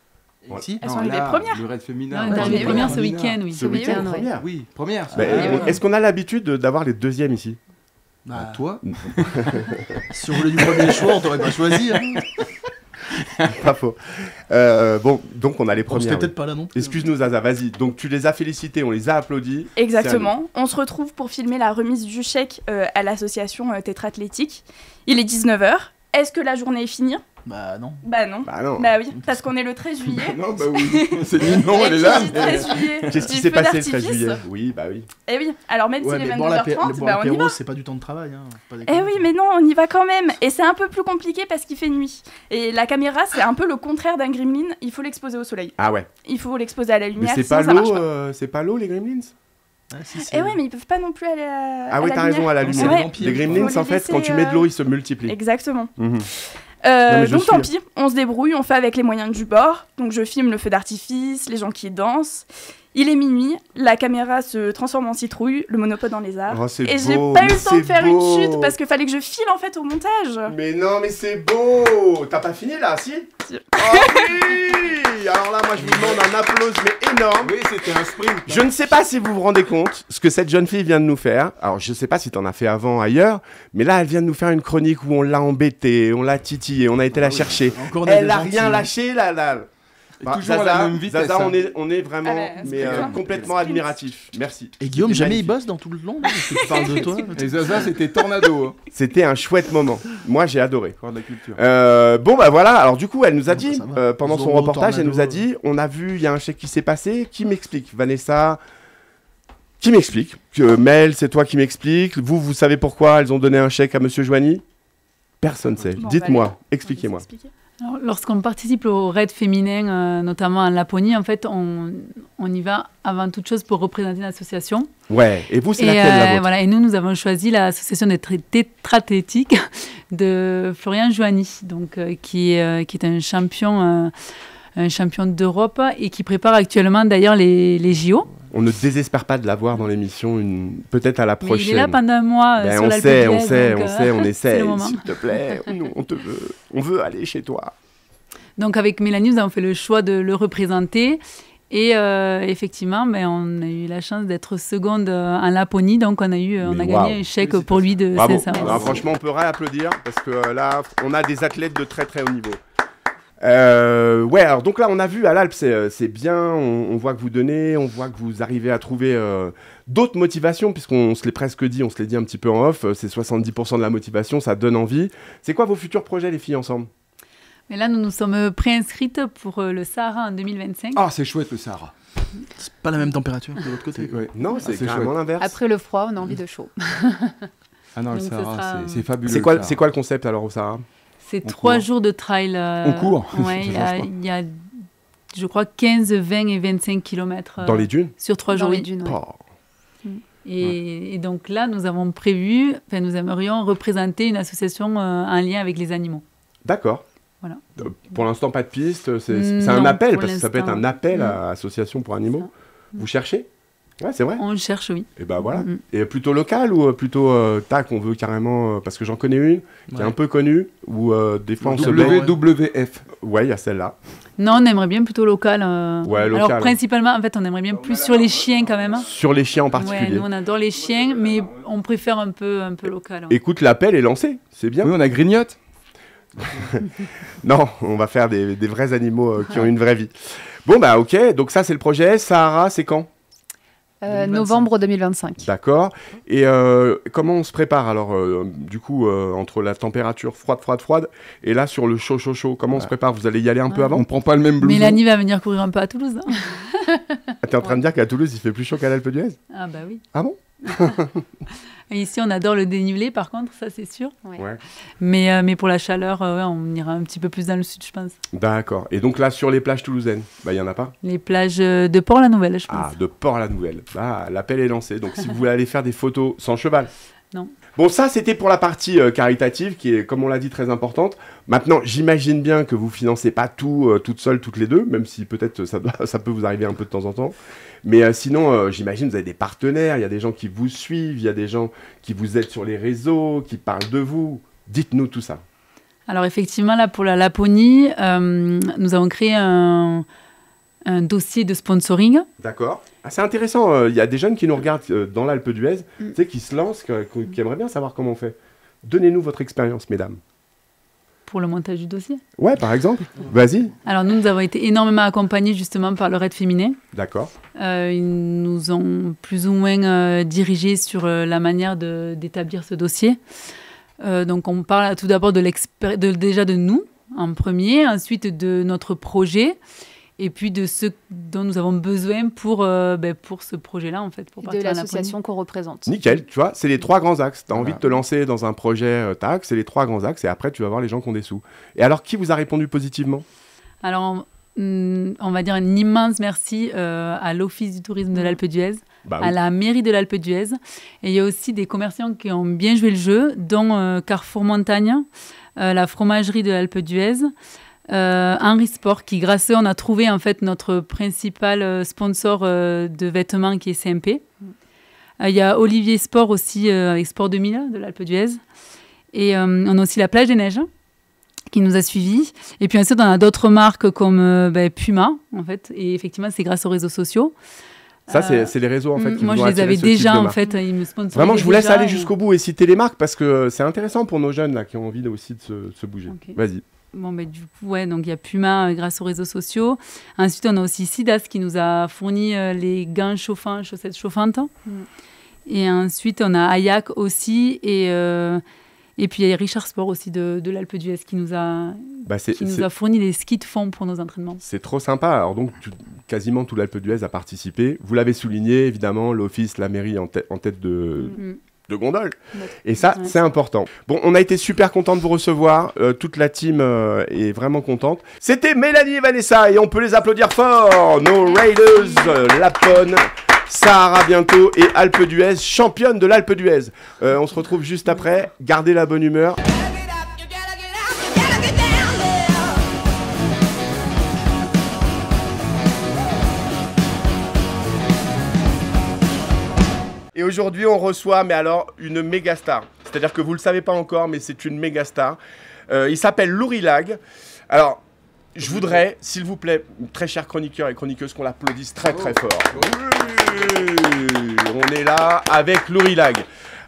Si. Elles sont arrivées premières. Le raid féminin. Non, on est arrivé oui, première oui. ce week-end, oui. Ce Oui, week-end, ouais. première. Oui, première. Bah, oui. Est-ce qu'on a l'habitude d'avoir les deuxièmes ici? Bah, Toi si on voulait du premier choix, on t'aurait pas choisi. Hein. Pas faux. Bon, donc on a les On serait premières. peut-être pas là non plus. Excuse-nous Zaza, vas-y. Donc tu les as félicités, on les a applaudis. Exactement. On se retrouve pour filmer la remise du chèque à l'association Tétrathlétique. Il est 19h. Est-ce que la journée est finie? Bah non. Bah non. Bah non. Bah oui, parce qu'on est le 13 juillet. Non, bah oui. C'est mignon, Et elle est qui là. dit 13 juillet Qu'est-ce qui dit s'est feu passé le 13 d'artifice. juillet? Oui, bah oui. Eh oui, alors même Ouais, s'il est mais boire la 22h30, bah on y va. c'est pas du temps de travail. Hein. Pas Eh déconner. oui, mais non, on y va quand même. Et c'est un peu plus compliqué parce qu'il fait nuit. Et la caméra, c'est un peu le contraire d'un gremlin. Il faut l'exposer au soleil. Ah ouais. Il faut l'exposer à la Mais lumière, c'est sinon pas ça marche l'eau, pas. c'est pas l'eau les gremlins? Ah, si, c'est- Eh oui, mais ils peuvent pas non plus aller à Ah oui, la t'as raison, à la Non, c'est lumière. un vampire. Les gremlins, Faut en les fait, quand tu laisser, mets de l'eau, ils se multiplient. Exactement. Mhm. mais je Donc suis- tant pis, on se débrouille, on fait avec les moyens du bord. Donc je filme le feu d'artifice, les gens qui dansent. Il est minuit, la caméra se transforme en citrouille, le monopode en lézard. Oh, c'est Et j'ai beau, pas eu mais le temps de c'est faire beau. une chute parce qu'il fallait que je file en fait au montage. Mais non, mais c'est beau. T'as pas fini là, si? Si. Oh oui. Alors là, moi, je vous demande un applaudissement énorme. Oui, c'était un sprint. Je ne sais pas si vous vous rendez compte ce que cette jeune fille vient de nous faire. Alors, je ne sais pas si tu en as fait avant ailleurs, mais là, elle vient de nous faire une chronique où on l'a embêtée, on l'a titillée, on a été la chercher. Encore Elle des n'a gentils. rien lâché, là. Et toujours à la même vitesse, Zaza, hein. on est vraiment Ah bah, complètement admiratif. Merci. Et Guillaume, C'était jamais il magnifique. bosse dans tout le long. Est-ce que tu parles de toi? Et Zaza, c'était tornado. Hein. C'était un chouette moment. Moi, j'ai adoré. Encore de la culture. Bon, bah voilà. Alors, du coup, elle nous a Bon, dit, bah, ça va. pendant son Zorro, reportage, elle nous a Tornado. dit, on a vu, il y a un chèque qui s'est passé. Qui m'explique? Vanessa, qui m'explique? Que Mel, c'est toi qui m'explique. Vous savez pourquoi elles ont donné un chèque à Monsieur Joigny? Personne ne sait. Bon, Dites-moi, on va expliquez-moi. s'expliquer. Alors, lorsqu'on participe au raid féminin, notamment en Laponie, en fait, on y va avant toute chose pour représenter une association. Ouais, et vous, c'est Et, laquelle la vôtre? voilà, et nous avons choisi l'association des tétrathlétiques de Florian Joigny, donc, qui est un champion d'Europe et qui prépare actuellement d'ailleurs les JO. On ne désespère pas de l'avoir dans l'émission, peut-être à la Mais prochaine. il est là pendant un mois Ben, sur on l'Alpe sait, d'Huez, on sait, donc, on sait, on c'est essaie. le moment. S'il te plaît, nous, on te veut. On veut aller chez toi. Donc avec Mélanie, nous avons fait le choix de le représenter. Et effectivement, on a eu la chance d'être seconde en Laponie. Donc on a Mais gagné waouh. un chèque Oui, c'est pour lui de Bravo. 500 Alors, euros. franchement, on peut réapplaudir parce que là, on a des athlètes de très très haut niveau. Ouais, alors donc là, on a vu à l'Alpe, c'est bien. On voit que vous donnez, on voit que vous arrivez à trouver d'autres motivations, puisqu'on se l'est presque dit, on se l'est dit un petit peu en off. C'est 70% de la motivation, ça donne envie. C'est quoi vos futurs projets, les filles, ensemble? Mais là, nous nous sommes préinscrites pour le Sahara en 2025. Ah, c'est chouette le Sahara. C'est pas la même température de l'autre côté. Ouais. Non, c'est c'est carrément chouette. l'inverse. Après le froid, on a envie de chaud. Ah non, le Donc, ce Sahara, sera- c'est fabuleux. C'est le quoi, Sahara. c'est quoi le concept alors au Sahara? C'est On 3 court. jours de trail. On court. Ouais, Ça il y change a, pas. il y a, je crois, 15, 20 et 25 kilomètres Dans les dunes? sur 3 Dans jours. les oui. dunes, ouais. Oh. Et donc là, nous avons prévu, nous aimerions représenter une association en lien avec les animaux. D'accord. Voilà. Pour l'instant, pas de piste. C'est un Non, appel, pour parce que ça peut être un l'instant. appel à Association pour animaux. Vous cherchez? Ouais, c'est vrai. On cherche, oui. Et ben voilà. Mm. Et plutôt local ou plutôt tac, on veut carrément. Parce que j'en connais une qui est Ouais. un peu connue, où des fois on se baigne. WWF. Ouais, il y a celle-là. Non, on aimerait bien plutôt local. Ouais, local. Alors principalement, en fait, on aimerait bien plus sur les chiens quand même. Sur les chiens en Ouais, particulier. nous on adore les chiens, mais on préfère un peu local. Ouais. Écoute, l'appel est lancé. C'est bien. Oui, on a Grignotte. Non, on va faire des vrais animaux qui ont une vraie vie. Bon, bah ok. Donc ça, c'est le projet. Sahara, c'est quand? 2025. Novembre 2025. D'accord. Et comment on se prépare alors, du coup, entre la température froide, et là sur le chaud, comment on se prépare? Vous allez y aller un peu Ouais. avant? On prend pas le même blouson. Mélanie va venir courir un peu à Toulouse. Hein. T'es en train de dire qu'à Toulouse, il fait plus chaud qu'à l'Alpe d'Huez? Ah bah oui. Ah bon? Et ici, on adore le dénivelé, par contre, ça c'est sûr. Ouais. Ouais. Mais pour la chaleur, ouais, on ira un petit peu plus dans le sud, je pense. D'accord. Et donc là, sur les plages toulousaines, bah il y en a pas? Les plages de Port-la-Nouvelle, je pense. Ah, de Port-la-Nouvelle. Ah, l'appel est lancé. Donc si vous voulez aller faire des photos sans cheval. Non. Bon, ça, c'était pour la partie caritative, qui est, comme on l'a dit, très importante. Maintenant, j'imagine bien que vous financez pas tout toutes seules, toutes les deux, même si peut-être ça peut vous arriver un peu de temps en temps. Mais sinon, j'imagine vous avez des partenaires, il y a des gens qui vous suivent, il y a des gens qui vous aident sur les réseaux, qui parlent de vous. Dites-nous tout ça. Alors effectivement, là, pour la Laponie, nous avons créé un dossier de sponsoring. D'accord. Ah, c'est intéressant, il y a des jeunes qui nous regardent dans l'Alpe d'Huez, tu sais, qui se lancent, qui aimeraient bien savoir comment on fait. Donnez-nous votre expérience, mesdames. Pour le montage du dossier. Ouais, par exemple. Vas-y. Alors nous avons été énormément accompagnés justement par le raid féminin. D'accord. Ils nous ont plus ou moins dirigés sur la manière d'établir ce dossier. Donc on parle tout d'abord déjà de nous en premier, ensuite de notre projet et puis de ce dont nous avons besoin pour ce projet-là en fait. Pour De partir en Laponie. l'association qu'on représente. Nickel, tu vois, c'est les trois grands axes. Tu as Voilà. envie de te lancer dans un projet tac, c'est les trois grands axes et après tu vas voir les gens qui ont des sous. Et alors, qui vous a répondu positivement? Alors on va dire un immense merci à l'Office du tourisme de l'Alpe d'Huez, Bah à la mairie de l'Alpe d'Huez. Et il y a aussi des commerçants qui ont bien joué le jeu, dont Carrefour Montagne, la fromagerie de l'Alpe d'Huez, Henry Sport, qui grâce à eux, on a trouvé en fait notre principal sponsor de vêtements qui est CMP. Il y a Olivier Sport aussi avec Sport 2000 de l'Alpe d'Huez. Et on a aussi la Plage des Neiges qui nous a suivis. Et puis ensuite, on a d'autres marques comme Puma, en fait. Et effectivement, c'est grâce aux réseaux sociaux. Ça, c'est les réseaux en fait qui moi, vous ont je les attiré avais ce type déjà de en marque. fait. Ils me sponsorisaient. Vraiment, je vous laisse déjà, aller jusqu'au bout et citer les marques parce que c'est intéressant pour nos jeunes là qui ont envie aussi de se bouger. Ok. Vas-y. Bon, du coup, ouais, donc il y a Puma grâce aux réseaux sociaux. Ensuite, on a aussi Sidas qui nous a fourni les gants chauffants, chaussettes chauffantes. Et ensuite, on a Ayak aussi. Et puis, il y a Richard Sport aussi de l'Alpe d'Huez qui nous a fourni les skis de fond pour nos entraînements. C'est trop sympa. Alors donc, quasiment tout l'Alpe d'Huez a participé. Vous l'avez souligné, évidemment, l'office, la mairie en tête de gondole. Et ça, c'est important. Bon, on a été super content de vous recevoir. Toute la team est vraiment contente. C'était Mélanie et Vanessa et on peut les applaudir fort. Nos Raiders, Lapone, Sahara bientôt et Alpe d'Huez, championne de l'Alpe d'Huez. On se retrouve juste après. Gardez la bonne humeur. Et aujourd'hui, on reçoit, mais alors, une méga star. C'est-à-dire que vous ne le savez pas encore, mais c'est une méga star. Il s'appelle Lourilag. Alors, je voudrais, s'il vous plaît, très chers chroniqueurs et chroniqueuses, qu'on l'applaudisse très très fort. Oui, on est là avec Lourilag.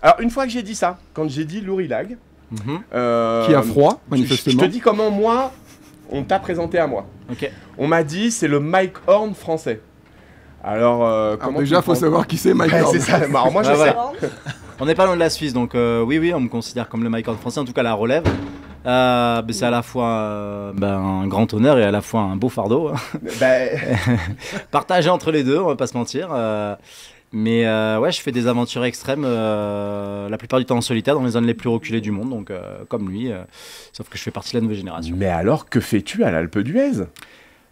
Alors, une fois que j'ai dit ça, quand j'ai dit Lourilag... qui a froid, manifestement. Je te dis comment moi, on t'a présenté à moi. Ok. On m'a dit, c'est le Mike Horn français. Alors, comment déjà, il faut savoir qui c'est Mike Horn. C'est ça. Alors, moi, je sais. Voilà. On n'est pas loin de la Suisse, donc oui, on me considère comme le Mike Horn français, en tout cas la relève. C'est à la fois un grand honneur et à la fois un beau fardeau. Partagé entre les deux, on va pas se mentir. Mais je fais des aventures extrêmes, la plupart du temps en solitaire, dans les zones les plus reculées du monde, donc comme lui, sauf que je fais partie de la nouvelle génération. Mais alors, que fais-tu à l'Alpe d'Huez ?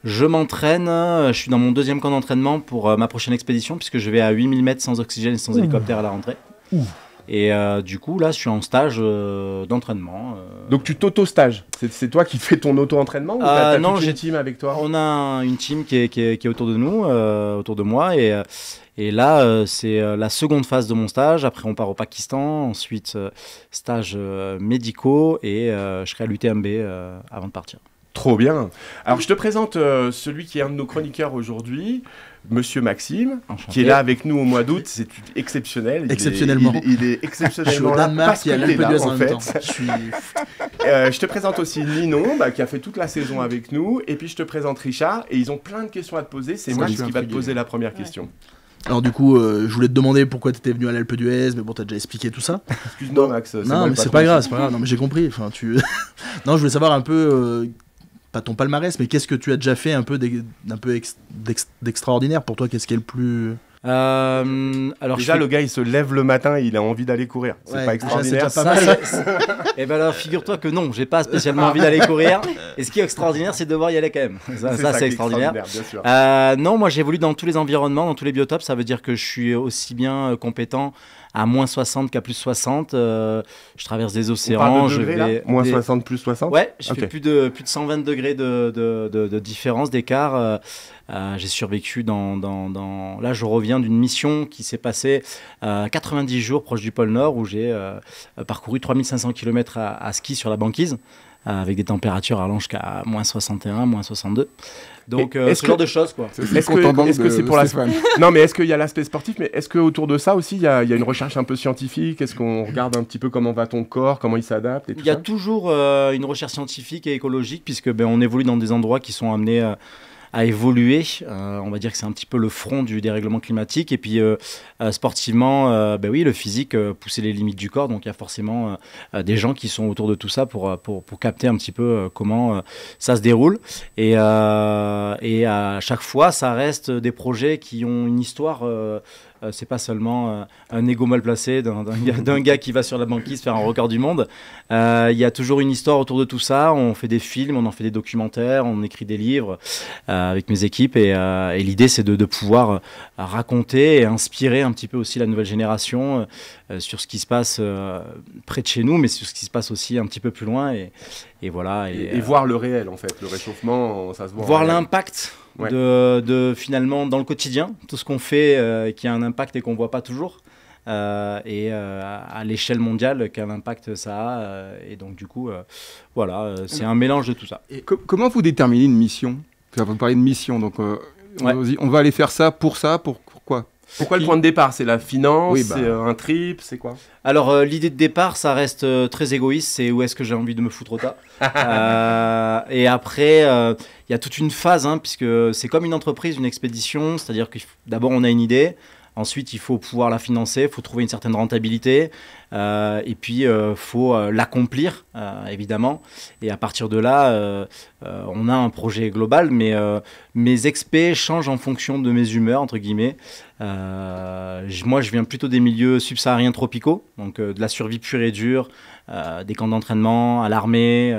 Je m'entraîne, je suis dans mon 2e camp d'entraînement pour ma prochaine expédition, puisque je vais à 8000 mètres sans oxygène et sans hélicoptère à la rentrée. Et du coup, là, je suis en stage d'entraînement. Donc tu t'auto-stages. C'est toi qui fais ton auto-entraînement ou t'as toute une team avec toi ? On a une team qui est autour de nous, autour de moi. Et là, c'est la seconde phase de mon stage. Après, on part au Pakistan. Ensuite, stage médicaux. Et je serai à l'UTMB avant de partir. Trop bien. Alors, je te présente celui qui est un de nos chroniqueurs aujourd'hui, Monsieur Maxime, Enchanté. qui est là avec nous au mois d'août. C'est exceptionnel. Exceptionnellement. Il est exceptionnellement Je suis au là Danemark, parce il y a que l'Alpe t'es là, d'Huez en en même fait. temps. Je te présente aussi Ninon, qui a fait toute la saison avec nous. Et puis, je te présente Richard. Et ils ont plein de questions à te poser. C'est Max qui va te poser la première question. Alors du coup, je voulais te demander pourquoi tu étais venu à l'Alpe d'Huez, mais bon, t'as déjà expliqué tout ça. Excuse-moi, Max. Non, mais c'est pas grave, c'est pas grave. Non, mais j'ai compris. Enfin, non, je voulais savoir un peu, pas ton palmarès, mais qu'est-ce que tu as déjà fait un peu d'extraordinaire pour toi ? Qu'est-ce qui est le plus... Alors déjà, le gars, il se lève le matin, il a envie d'aller courir. C'est pas extraordinaire. C'est déjà pas mal. Et ben alors, figure-toi que non, j'ai pas spécialement envie d'aller courir. Et ce qui est extraordinaire, c'est de devoir y aller quand même. Ça c'est extraordinaire. Bien sûr. Non, moi j'évolue dans tous les environnements, dans tous les biotopes. Ça veut dire que je suis aussi bien compétent à moins 60 qu'à plus 60. Je traverse des océans. On parle de degrés, là moins 60, plus 60 ? Ouais, je fais plus de 120 degrés de différence, d'écart. J'ai survécu Là, je reviens d'une mission qui s'est passée 90 jours proche du pôle Nord où j'ai parcouru 3500 km à ski sur la banquise avec des températures allant jusqu'à moins 61, moins 62. Donc, ce genre de choses, quoi. Est-ce que c'est pour la... Non, mais est-ce qu'il y a l'aspect sportif, mais est-ce qu'autour de ça aussi, il y a une recherche un peu scientifique ? Est-ce qu'on regarde un petit peu comment va ton corps, comment il s'adapte et tout ça ? Il y a toujours une recherche scientifique et écologique, puisque on évolue dans des endroits qui sont amenés à évoluer. On va dire que c'est un petit peu le front du dérèglement climatique. Et puis, sportivement, oui, le physique, pousser les limites du corps. Donc, il y a forcément des gens qui sont autour de tout ça pour capter un petit peu comment ça se déroule. Et à chaque fois, ça reste des projets qui ont une histoire c'est pas seulement un ego mal placé d'un gars qui va sur la banquise faire un record du monde. Il y a toujours une histoire autour de tout ça. On fait des films, on en fait des documentaires, on écrit des livres avec mes équipes. Et l'idée, c'est de pouvoir raconter et inspirer un petit peu aussi la nouvelle génération sur ce qui se passe près de chez nous, mais sur ce qui se passe aussi un petit peu plus loin. Et voilà. Et voir le réel, en fait. Le réchauffement, ça se voit. Voir l'impact de finalement dans le quotidien, tout ce qu'on fait qui a un impact et qu'on ne voit pas toujours. À l'échelle mondiale, quel impact ça a. Et donc, du coup, voilà, c'est un mélange de tout ça. Et comment vous déterminez une mission? Vous parlez de mission, donc on va aller faire ça, pourquoi? Pourquoi le point de départ? C'est la finance, Oui, c'est un trip, c'est quoi? Alors, l'idée de départ, ça reste très égoïste, c'est où est-ce que j'ai envie de me foutre au tas. Et après, il y a toute une phase, puisque c'est comme une entreprise, une expédition, c'est-à-dire que d'abord, on a une idée. Ensuite, il faut pouvoir la financer, il faut trouver une certaine rentabilité, et puis il faut l'accomplir, évidemment. Et à partir de là, on a un projet global, mais mes expés changent en fonction de mes humeurs, entre guillemets. Moi, je viens plutôt des milieux subsahariens tropicaux, donc de la survie pure et dure, des camps d'entraînement, à l'armée,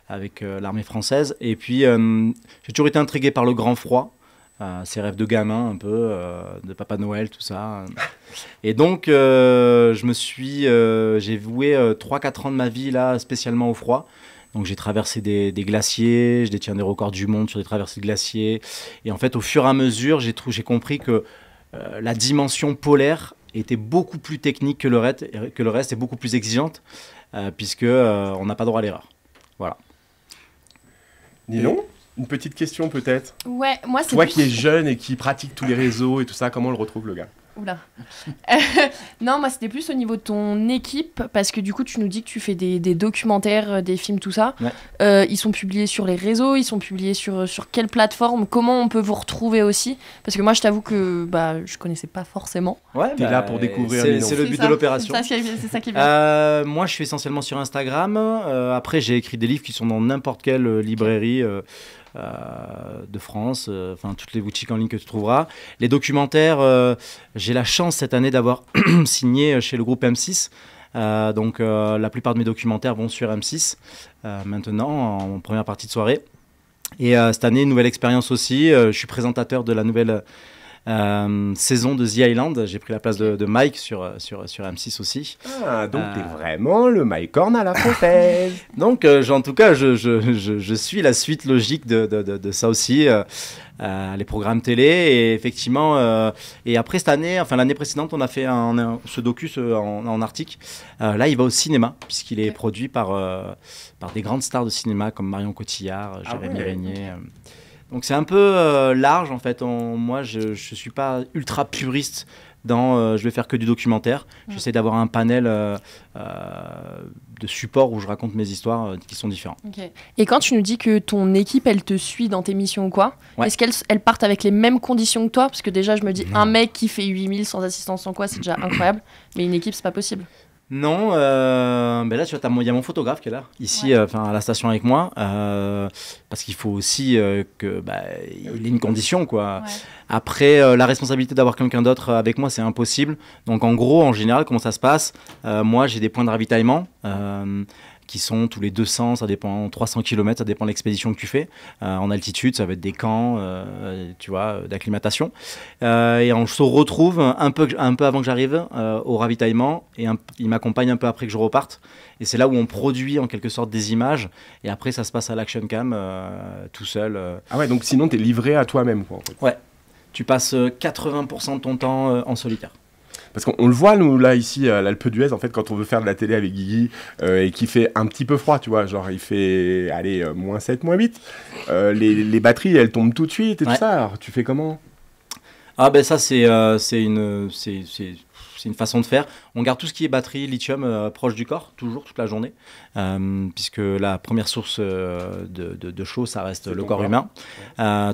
avec l'armée française. Et puis, j'ai toujours été intrigué par le grand froid. Ces rêves de gamin un peu, de Papa Noël, tout ça. Et donc, j'ai voué 3-4 ans de ma vie là, spécialement au froid. Donc j'ai traversé des glaciers, je détiens des records du monde sur des traversées de glaciers. Et en fait, au fur et à mesure, j'ai compris que la dimension polaire était beaucoup plus technique que le reste et beaucoup plus exigeante, puisque on n'a pas droit à l'erreur. Voilà. Nilon, une petite question peut-être. Ouais, moi c'est Toi plus... qui es jeune et qui pratique tous les réseaux et tout ça, comment on le retrouve le gars? Oula. Non, moi c'était plus au niveau de ton équipe, parce que du coup tu nous dis que tu fais des documentaires, des films, tout ça. Ouais. Ils sont publiés sur les réseaux, ils sont publiés sur quelle plateforme? Comment on peut vous retrouver aussi? Parce que moi je t'avoue que je connaissais pas forcément. Ouais, T'es là pour découvrir. C'est le but de l'opération. C'est ça qui est bien. Moi je suis essentiellement sur Instagram. Après j'ai écrit des livres qui sont dans n'importe quelle librairie de France, enfin toutes les boutiques en ligne que tu trouveras. Les documentaires, j'ai la chance cette année d'avoir signé chez le groupe M6. Donc la plupart de mes documentaires vont sur M6 maintenant en première partie de soirée. Et cette année, nouvelle expérience aussi. Je suis présentateur de la nouvelle saison de The Island. J'ai pris la place de Mike sur M6 aussi. Ah, donc t'es vraiment le Mike Horn à la française. Donc, en tout cas, je suis la suite logique de ça aussi, les programmes télé. Et effectivement, et après cette année, enfin l'année précédente, on a fait ce docu en Arctique. Là, il va au cinéma, puisqu'il est produit par des grandes stars de cinéma comme Marion Cotillard, Jérémy Régnier. Donc c'est un peu large en fait. Moi, je suis pas ultra puriste dans je vais faire que du documentaire. J'essaie d'avoir un panel de supports où je raconte mes histoires qui sont différents. Okay. Et quand tu nous dis que ton équipe, elle te suit dans tes missions ou quoi, ouais. Est-ce qu'elles partent avec les mêmes conditions que toi? Parce que déjà, je me dis, un mec qui fait 8000 sans assistance, sans quoi, c'est déjà incroyable. Mais une équipe, c'est pas possible. Non, ben là, tu vois, il y a mon photographe qui est là, ici, à la station avec moi, parce qu'il faut aussi il ait une condition, quoi. Ouais. Après, la responsabilité d'avoir quelqu'un d'autre avec moi, c'est impossible. Donc, en gros, en général, comment ça se passe? Moi, j'ai des points de ravitaillement qui sont tous les 200, ça dépend, 300 km, ça dépend de l'expédition que tu fais. En altitude, ça va être des camps, tu vois, d'acclimatation. Et on se retrouve un peu avant que j'arrive au ravitaillement, et il m'accompagne un peu après que je reparte. Et c'est là où on produit en quelque sorte des images, et après ça se passe à l'action cam, tout seul. Ah ouais, donc sinon t'es livré à toi-même, quoi, en fait. Ouais, tu passes 80% de ton temps en solitaire. Parce qu'on le voit, nous, là, ici, à l'Alpe d'Huez, en fait, quand on veut faire de la télé avec Guigui, et qu'il fait un petit peu froid, tu vois, genre, il fait, allez, -7, -8, les batteries, elles tombent tout de suite et tout ça. Alors, tu fais comment? Ah ben ça, c'est une façon de faire. On garde tout ce qui est batterie, lithium, proche du corps, toujours, toute la journée, puisque la première source de chaud, ça reste le corps humain.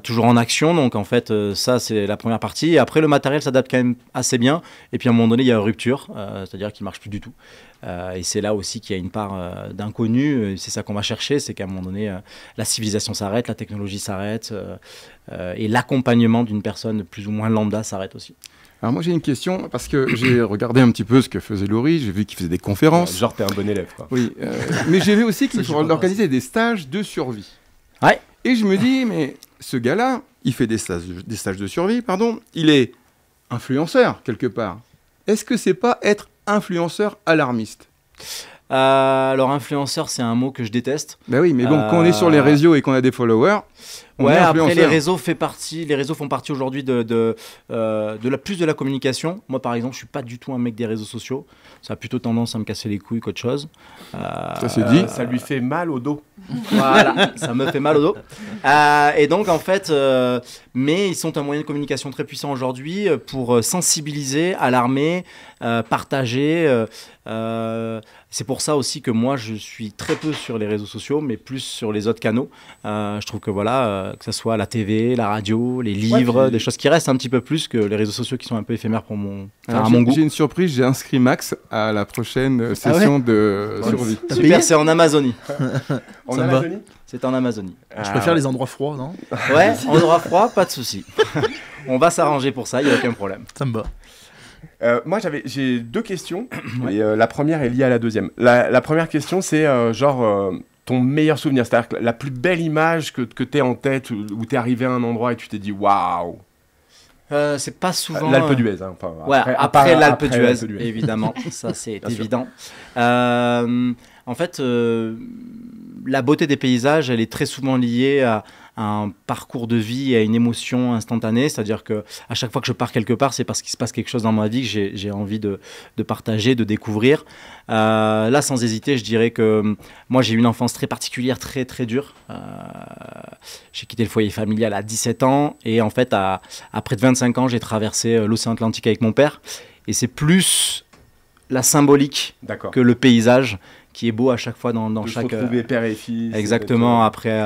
Toujours en action, donc en fait, ça, c'est la première partie. Et après, le matériel s'adapte quand même assez bien. Et puis, à un moment donné, il y a une rupture, c'est-à-dire qu'il ne marche plus du tout. Et c'est là aussi qu'il y a une part d'inconnu. C'est ça qu'on va chercher, c'est qu'à un moment donné, la civilisation s'arrête, la technologie s'arrête, et l'accompagnement d'une personne plus ou moins lambda s'arrête aussi. Alors moi j'ai une question, parce que j'ai regardé un petit peu ce que faisait Laurie, j'ai vu qu'il faisait des conférences. Genre, t'es un bon élève, quoi. Oui, mais j'ai vu aussi qu'il Ça, je faut sais pas, organiser des stages de survie. Ouais. Et je me dis, mais ce gars-là, il fait des stages de survie, pardon, il est influenceur quelque part. Est-ce que c'est pas être influenceur alarmiste? Alors, influenceur, c'est un mot que je déteste. Ben oui, mais bon, quand on est sur les réseaux et qu'on a des followers, on Ouais, est après influenceur. les réseaux font partie aujourd'hui plus de la communication. Moi, par exemple, je suis pas du tout un mec des réseaux sociaux. Ça a plutôt tendance à me casser les couilles qu'autre chose. Ça c'est dit. Ça lui fait mal au dos. Voilà, ça me fait mal au dos. Et donc, en fait, mais ils sont un moyen de communication très puissant aujourd'hui pour sensibiliser, alarmer, partager. C'est pour ça aussi que moi, je suis très peu sur les réseaux sociaux, mais plus sur les autres canaux. Je trouve que voilà, que ce soit la TV, la radio, les livres, puis- des choses qui restent un petit peu plus que les réseaux sociaux qui sont un peu éphémères pour Alors, à mon goût. j'ai une surprise, j'ai inscrit Max à la prochaine session de survie. T'as Super, payé c'est en Amazonie. En Ça me va. Amazonie. C'est en Amazonie. Je préfère les endroits froids, non? Ouais, en aura froid, pas de souci. On va s'arranger pour ça, il n'y a aucun problème. Ça me va. Moi, j'ai deux questions. Et, la première est liée à la deuxième. La première question, c'est ton meilleur souvenir. C'est-à-dire que la plus belle image que tu es en tête, où tu es arrivé à un endroit et tu t'es dit waouh. C'est pas souvent. L'Alpe d'Huez. Hein, enfin, Ouais, après l'Alpe d'Huez, l'Alpe d'Huez. évidemment, ça c'est Bien sûr. évident. En fait, la beauté des paysages, elle est très souvent liée à un parcours de vie et à une émotion instantanée. C'est-à-dire que à chaque fois que je pars quelque part, c'est parce qu'il se passe quelque chose dans ma vie que j'ai envie de partager, de découvrir. Là, sans hésiter, je dirais que moi, j'ai eu une enfance très particulière, très très dure. J'ai quitté le foyer familial à 17 ans et en fait, à près de 25 ans, j'ai traversé l'océan Atlantique avec mon père. Et c'est plus la symbolique D'accord. que le paysage qui est beau à chaque fois dans De se chaque... retrouver père et fils. Exactement, après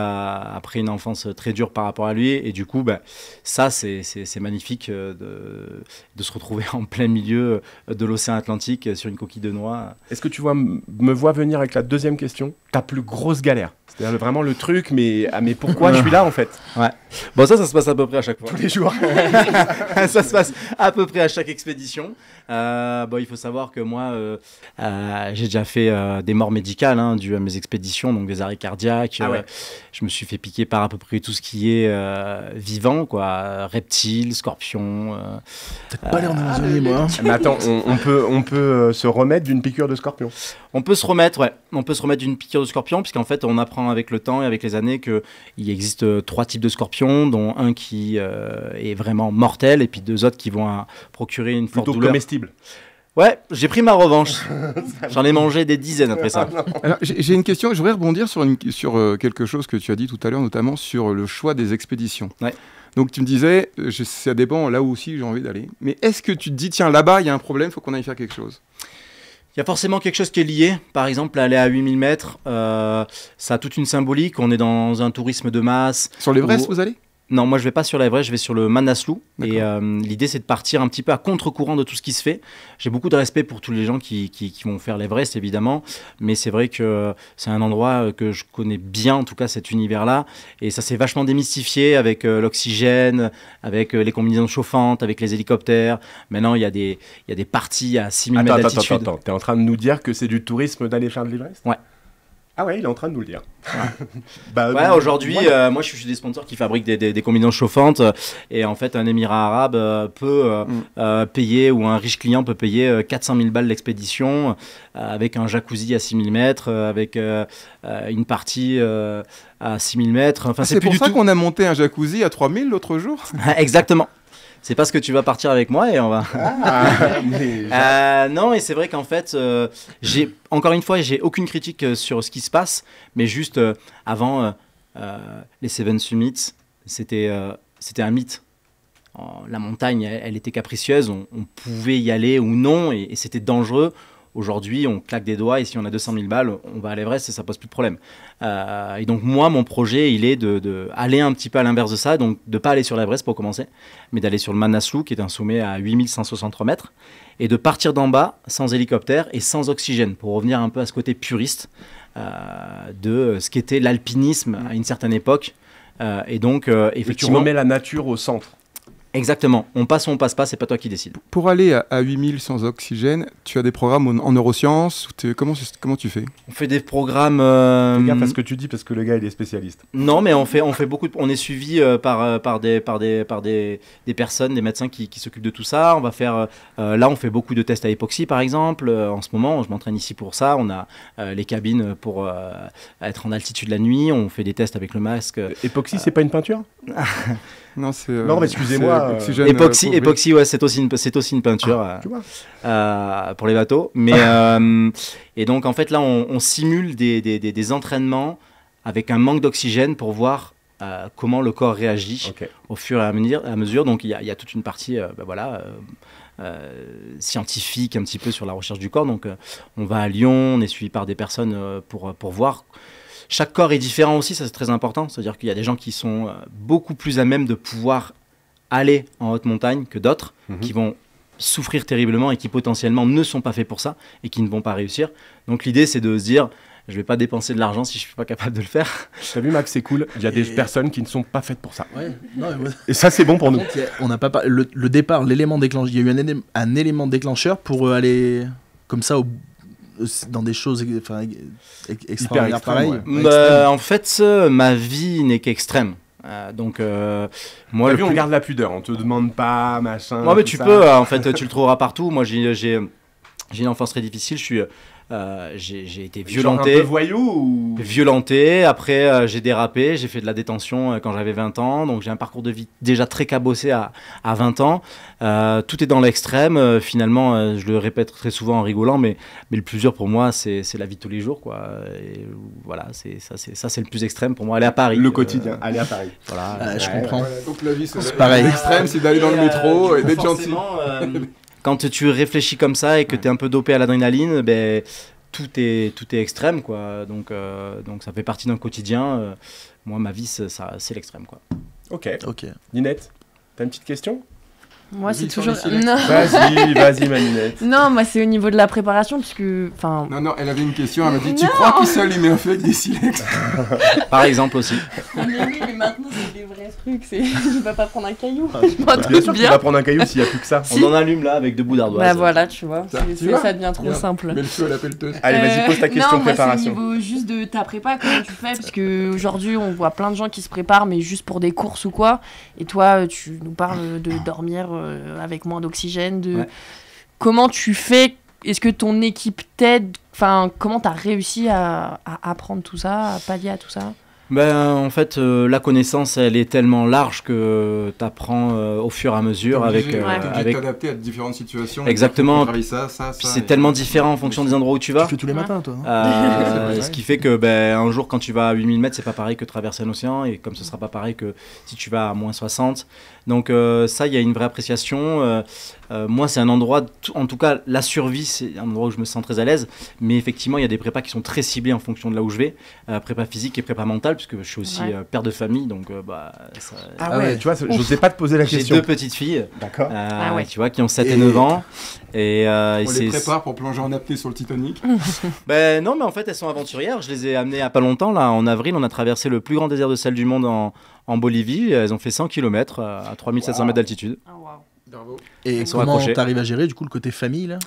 une enfance très dure par rapport à lui. Et du coup, ben, ça, c'est magnifique de se retrouver en plein milieu de l'océan Atlantique sur une coquille de noix. Est-ce que tu me vois venir avec la deuxième question? Ta plus grosse galère? C'est-à-dire vraiment le truc, mais pourquoi je suis là en fait? Bon, ça se passe à peu près à chaque fois. Tous les jours. Ça se passe à peu près à chaque expédition. Bon, il faut savoir que moi, j'ai déjà fait des morts médicales dues à mes expéditions, donc des arrêts cardiaques. Ah ouais. Je me suis fait piquer par à peu près tout ce qui est vivant, quoi. Reptiles, scorpions. Peut-être pas aller en Amazonie, moi. Hein. Mais attends, on peut se remettre d'une piqûre de scorpion. On peut se remettre, ouais. On peut se remettre d'une piqûre de scorpion, puisqu'en fait, on apprend avec le temps et avec les années qu'il existe 3 types de scorpions, dont un qui est vraiment mortel, et puis 2 autres qui vont procurer une forte Plutôt douleur. comestible. Ouais, j'ai pris ma revanche. J'en ai mangé des dizaines après ça. Alors, j'ai une question, je voudrais rebondir sur quelque chose que tu as dit tout à l'heure, notamment sur le choix des expéditions. Ouais. Donc tu me disais, ça dépend là où aussi j'ai envie d'aller. Mais est-ce que tu te dis, tiens, là-bas, il y a un problème, il faut qu'on aille faire quelque chose? Il y a forcément quelque chose qui est lié. Par exemple, aller à 8000 mètres, ça a toute une symbolique. On est dans un tourisme de masse. Sur l'Everest, Où- vous allez? Non, moi je vais pas sur l'Everest, je vais sur le Manaslu. D'accord. Et l'idée c'est de partir un petit peu à contre-courant de tout ce qui se fait. J'ai beaucoup de respect pour tous les gens qui vont faire l'Everest évidemment, mais c'est vrai que c'est un endroit que je connais bien, en tout cas cet univers-là. Et ça s'est vachement démystifié avec l'oxygène, avec les combinaisons chauffantes, avec les hélicoptères. Maintenant il y a des parties à 6000 mètres d'altitude. Attends. T'es en train de nous dire que c'est du tourisme d'aller faire de l'Everest? Ouais. Ah ouais, il est en train de nous le dire. Ouais, aujourd'hui, moi je suis des sponsors qui fabriquent des combinaisons chauffantes et en fait un émirat arabe peut payer, ou un riche client peut payer 400 000 balles l'expédition avec un jacuzzi à 6000 mètres, avec une partie à 6000 mètres. Enfin, c'est C'est plus pour du ça tout. qu'on a monté un jacuzzi à 3000 l'autre jour? Exactement. C'est parce que tu vas partir avec moi et on va. mais... Non, et c'est vrai qu'en fait, encore une fois, j'ai aucune critique sur ce qui se passe, mais juste avant les Seven Summits, c'était un mythe. La montagne, elle était capricieuse, on pouvait y aller ou non, et c'était dangereux. Aujourd'hui, on claque des doigts et si on a 200 000 balles, on va à l'Everest et ça pose plus de problème. Et donc moi, mon projet, il est de aller un petit peu à l'inverse de ça, donc de pas aller sur l'Everest pour commencer, mais d'aller sur le Manaslu, qui est un sommet à 8163 mètres, et de partir d'en bas sans hélicoptère et sans oxygène, pour revenir un peu à ce côté puriste de ce qu'était l'alpinisme à une certaine époque. Et donc, Mais tu effectivement... remets la nature au centre. Exactement. On passe ou on passe pas, c'est pas toi qui décides. Pour aller à 8000 sans oxygène, tu as des programmes en neurosciences comment tu fais? On fait des programmes. Fais gaffe à ce que tu dis parce que le gars il est spécialiste. Non, mais on fait beaucoup. On est suivi par des personnes, des médecins qui s'occupent de tout ça. On va faire. Là, on fait beaucoup de tests à hypoxie, par exemple. En ce moment, je m'entraîne ici pour ça. On a les cabines pour être en altitude la nuit. On fait des tests avec le masque. Époxy, c'est pas une peinture? Non, c'est. Non, mais excusez-moi. Époxy, ouais, c'est aussi une peinture Tu vois. pour les bateaux. Mais et donc en fait là, on simule des entraînements avec un manque d'oxygène pour voir comment le corps réagit au fur et à mesure. Donc il y a toute une partie, scientifique un petit peu sur la recherche du corps. Donc on va à Lyon, on est suivi par des personnes pour voir. Chaque corps est différent aussi, ça c'est très important. C'est-à-dire qu'il y a des gens qui sont beaucoup plus à même de pouvoir aller en haute montagne que d'autres, qui vont souffrir terriblement et qui potentiellement ne sont pas faits pour ça et qui ne vont pas réussir. Donc l'idée c'est de se dire, je ne vais pas dépenser de l'argent si je ne suis pas capable de le faire. T'as vu Max, c'est cool, il y a des personnes qui ne sont pas faites pour ça. Ouais. Non, et ça c'est bon pour nous. On n'a pas le départ, l'élément déclencheur. Il y a eu un élément déclencheur pour aller comme ça dans des choses extraordinaires pareilles. En fait, ma vie n'est qu'extrême. Donc, moi, on garde la pudeur, on te demande pas, machin. Non, mais tu peux, en fait, tu le trouveras partout. Moi, j'ai une enfance très difficile. J'ai été violenté. Genre un peu voyou ou... Violenté, après j'ai dérapé, j'ai fait de la détention quand j'avais 20 ans, donc j'ai un parcours de vie déjà très cabossé à 20 ans. Tout est dans l'extrême, finalement, je le répète très souvent en rigolant, mais le plus dur pour moi, c'est la vie de tous les jours, quoi. Et voilà, c'est le plus extrême pour moi, aller à Paris. Le quotidien, aller à Paris. Voilà, je comprends. Voilà, donc la vie, c'est pareil. L'extrême, c'est d'aller dans le métro et d'être gentil. Quand tu réfléchis comme ça et que tu es un peu dopé à l'adrénaline, ben, tout est extrême, quoi. Donc ça fait partie d'un quotidien. Moi, ma vie, c'est l'extrême, quoi. Ok. Ninette, t'as une petite question? Moi, c'est toujours. Non. Vas-y, ma Ninette. Non, moi, c'est au niveau de la préparation, puisque. Non, elle avait une question. Elle m'a dit tu crois qu'il seul il met un feu avec des silex? Par exemple aussi. Mais oui, mais maintenant, c'est des vrais trucs. Je vais pas prendre un caillou. Bien sûr que tu vas prendre un caillou s'il n'y a plus que ça. On en allume là avec 2 bouts d'ardoise. Bah voilà, tu vois. Ça devient trop simple. Mais le feu à la pelleteuse. Allez, vas-y, pose ta question non, préparation. Moi, c'est au niveau juste de ta prépa, comment tu fais? Parce qu'aujourd'hui, on voit plein de gens qui se préparent, mais juste pour des courses ou quoi. Et toi, tu nous parles de dormir avec moins d'oxygène. Comment tu fais? Est-ce que ton équipe t'aide? Enfin, comment tu as réussi à apprendre tout ça, à pallier à tout ça? En fait, la connaissance, elle est tellement large que tu apprends au fur et à mesure avec t'adapter à différentes situations. Exactement. Ça, c'est tellement différent en fonction des endroits où tu vas. Tu fais tous les matins, toi. Ce qui fait que un jour, quand tu vas à 8000 mètres, c'est pas pareil que traverser un océan, et comme ce sera pas pareil que si tu vas à moins 60. Donc ça, il y a une vraie appréciation. Moi, c'est un endroit, en tout cas, la survie, c'est un endroit où je me sens très à l'aise. Mais effectivement, il y a des prépas qui sont très ciblés en fonction de là où je vais. Prépa physique et prépa mentale, puisque je suis aussi père de famille. Donc, tu vois, je n'osais pas te poser la question. J'ai 2 petites filles. D'accord. Tu vois, qui ont 7 et 9 ans. On les prépare pour plonger en apnée sur le Titanic. Non, mais en fait, elles sont aventurières. Je les ai amenées il n'y a pas longtemps. Là, en avril, on a traversé le plus grand désert de sel du monde en Bolivie. Elles ont fait 100 km à 3700 mètres d'altitude. Et comment t'arrives à gérer du coup le côté famille là?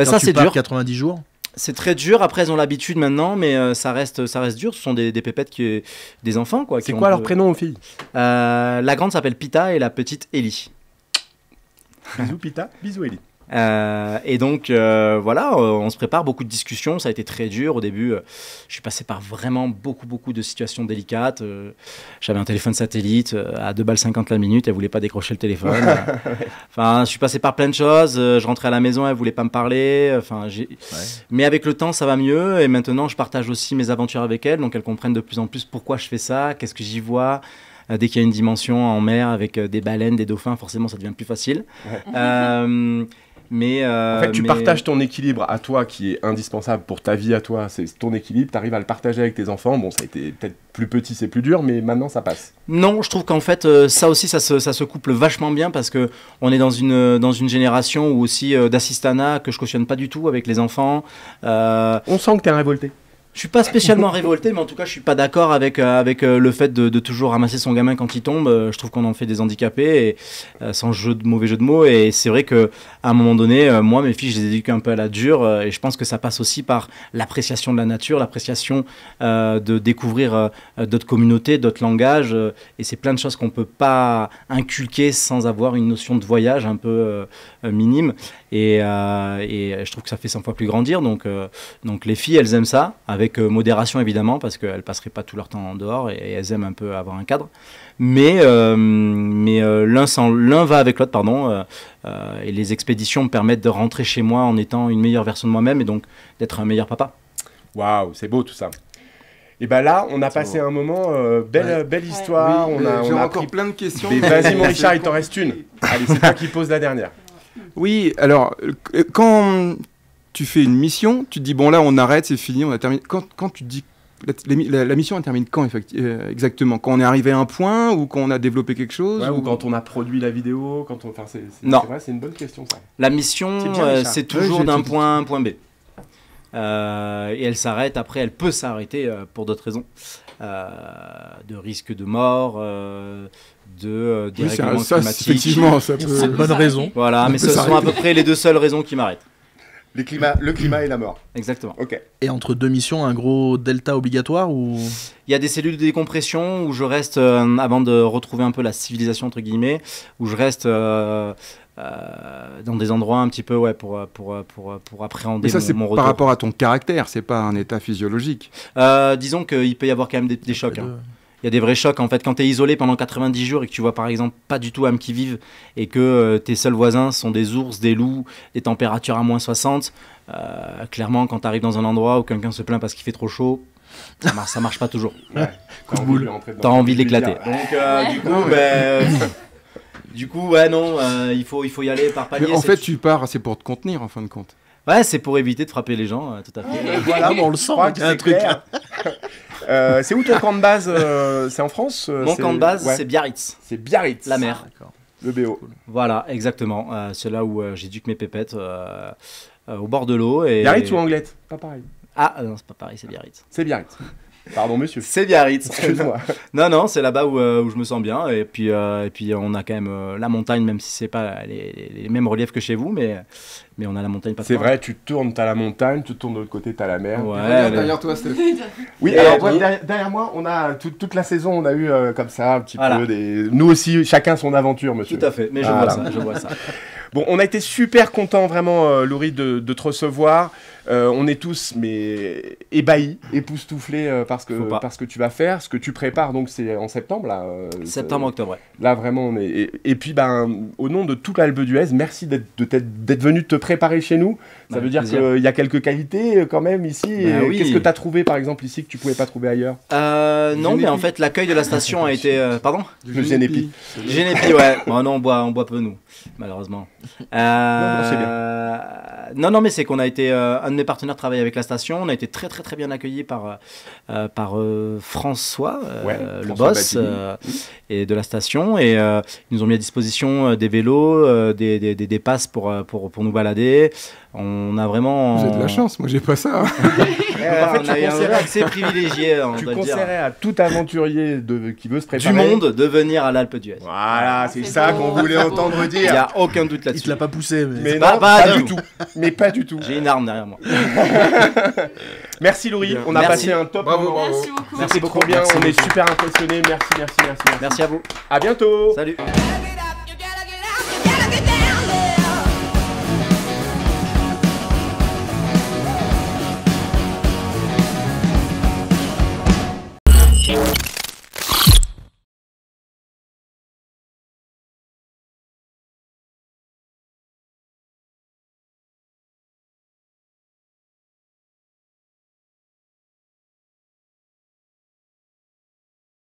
Ça c'est dur. 90 jours. C'est très dur. Après elles ont l'habitude maintenant, mais ça reste dur. Ce sont des pépettes des enfants quoi. C'est quoi leur prénom aux filles? La grande s'appelle Pita et la petite Ellie. Bisous Pita, bisous Ellie. Et donc voilà, on se prépare, beaucoup de discussions, ça a été très dur au début. Je suis passé par vraiment beaucoup de situations délicates. J'avais un téléphone satellite à 2,50 balles la minute, elle voulait pas décrocher le téléphone. Enfin, je suis passé par plein de choses. Je rentrais à la maison, elle voulait pas me parler. Enfin, mais avec le temps, ça va mieux. Et maintenant, je partage aussi mes aventures avec elle, donc elles comprennent de plus en plus pourquoi je fais ça, qu'est-ce que j'y vois. Dès qu'il y a une dimension en mer avec des baleines, des dauphins, forcément, ça devient plus facile. En fait, tu partages ton équilibre à toi qui est indispensable pour ta vie à toi. C'est ton équilibre, tu arrives à le partager avec tes enfants. Bon, ça a été peut-être plus petit, c'est plus dur, mais maintenant ça passe. Non, je trouve qu'en fait, ça aussi, ça se couple vachement bien parce qu'on est dans une génération où aussi d'assistanat que je cautionne pas du tout avec les enfants. On sent que tu es révolté. Je suis pas spécialement révolté, mais en tout cas, je suis pas d'accord avec le fait de toujours ramasser son gamin quand il tombe. Je trouve qu'on en fait des handicapés, et, sans mauvais jeu de mots. Et c'est vrai que à un moment donné, moi, mes filles, je les éduque un peu à la dure, et je pense que ça passe aussi par l'appréciation de la nature, l'appréciation de découvrir d'autres communautés, d'autres langages. Et c'est plein de choses qu'on peut pas inculquer sans avoir une notion de voyage un peu minime. Et je trouve que ça fait 100 fois plus grandir. Donc les filles, elles aiment ça, avec modération évidemment, parce qu'elles passeraient pas tout leur temps en dehors, et elles aiment un peu avoir un cadre. Mais l'un va avec l'autre, pardon. Et les expéditions me permettent de rentrer chez moi en étant une meilleure version de moi-même, et donc d'être un meilleur papa. Waouh, c'est beau tout ça. Et ben là, on a passé un moment, belle histoire. Oui, on j'ai a encore appris plein de questions. Mais vas-y mon Richard, il t'en reste une. Allez, c'est toi qui pose la dernière. Oui, alors, quand tu fais une mission, tu te dis, bon là, on arrête, c'est fini, on a terminé. Quand tu te dis, la mission, elle termine quand exactement? Quand on est arrivé à un point, ou quand on a développé quelque chose, ou quand on a produit la vidéo, quand on... Enfin, non. C'est vrai, c'est une bonne question ça. La mission, c'est toujours d'un point A à un point B. Et elle s'arrête, après elle peut s'arrêter pour d'autres raisons. De risque de mort, de dérèglement climatique. Effectivement, ça peut... C'est une bonne raison. Voilà, mais ce sont à peu près les deux seules raisons qui m'arrêtent. Le climat et la mort. Exactement. Ok. Et entre deux missions, un gros delta obligatoire ou... Il y a des cellules de décompression où je reste, avant de retrouver un peu la civilisation, entre guillemets, où je reste dans des endroits un petit peu pour appréhender mon retour. Par rapport à ton caractère, c'est pas un état physiologique. Disons qu'il peut y avoir quand même des chocs. Il y a des vrais chocs en fait. Quand tu es isolé pendant 90 jours et que tu vois par exemple pas du tout âme qui vive, et que tes seuls voisins sont des ours, des loups, des températures à moins 60, clairement quand tu arrives dans un endroit où quelqu'un se plaint parce qu'il fait trop chaud, ça marche pas toujours. Ouais. T'as envie de l'éclater. Donc du coup, ouais, non, il faut y aller par palier. En fait, tu pars, c'est pour te contenir en fin de compte. Ouais, c'est pour éviter de frapper les gens, tout à fait. Voilà, on le sent, il y a un truc. C'est où ton camp de base? C'est en France? Mon camp de base, c'est Biarritz. C'est Biarritz. La mer. Le BO. Voilà, exactement. C'est là où j'éduque mes pépettes, au bord de l'eau. Biarritz ou Anglette? Pas pareil. Ah, non, c'est pas pareil, c'est Biarritz. C'est Biarritz. Pardon, monsieur. C'est Biarritz. Excuse-moi. Non, c'est là-bas où je me sens bien. Et puis on a quand même la montagne, même si c'est pas les mêmes reliefs que chez vous, mais on a la montagne pas C'est vrai, tu tournes, t'as la montagne, tu tournes de l'autre côté, t'as la mer. Ouais, derrière toi, Steph. Oui, alors derrière moi, on a toute la saison, on a eu comme ça un petit peu des. Nous aussi, chacun son aventure, monsieur. Tout à fait, mais je vois ça. Bon, on a été super contents vraiment, Laurie, de te recevoir. On est tous ébahis, époustouflés par ce que tu vas faire, ce que tu prépares. Donc c'est en septembre là. Septembre-octobre. Ouais. Là vraiment, on est. Et puis au nom de toute l'Alpe d'Huez, merci d'être venu te préparer chez nous. Ça veut dire qu'il y a quelques qualités quand même ici. Oui. Qu'est-ce que tu as trouvé par exemple ici que tu pouvais pas trouver ailleurs? Non, mais en fait l'accueil de la station a été. Pardon? Le Génépi. Génépi, ouais. Bon, non, on boit peu nous, malheureusement. C'est bien. Non, mais c'est qu'on a été un de mes partenaires travaille avec la station. On a été très très très bien accueillis par François, le boss et de la station, et ils nous ont mis à disposition des vélos, des passes pour nous balader. On a vraiment. Vous avez de la chance, moi j'ai pas ça. En fait, on a eu un accès privilégié. Tu conseillerais à tout aventurier qui veut se préparer du monde de venir à l'Alpe d'Huez. Voilà, c'est ça qu'on voulait entendre dire. Il n'y a aucun doute là-dessus. Il te l'a pas poussé, mais non, pas du tout. Mais pas du tout. J'ai une arme derrière moi. Merci Laurie, on a passé un top moment. Merci beaucoup. Merci beaucoup bien, on est super impressionnés. Merci. Merci à vous. À bientôt. Salut.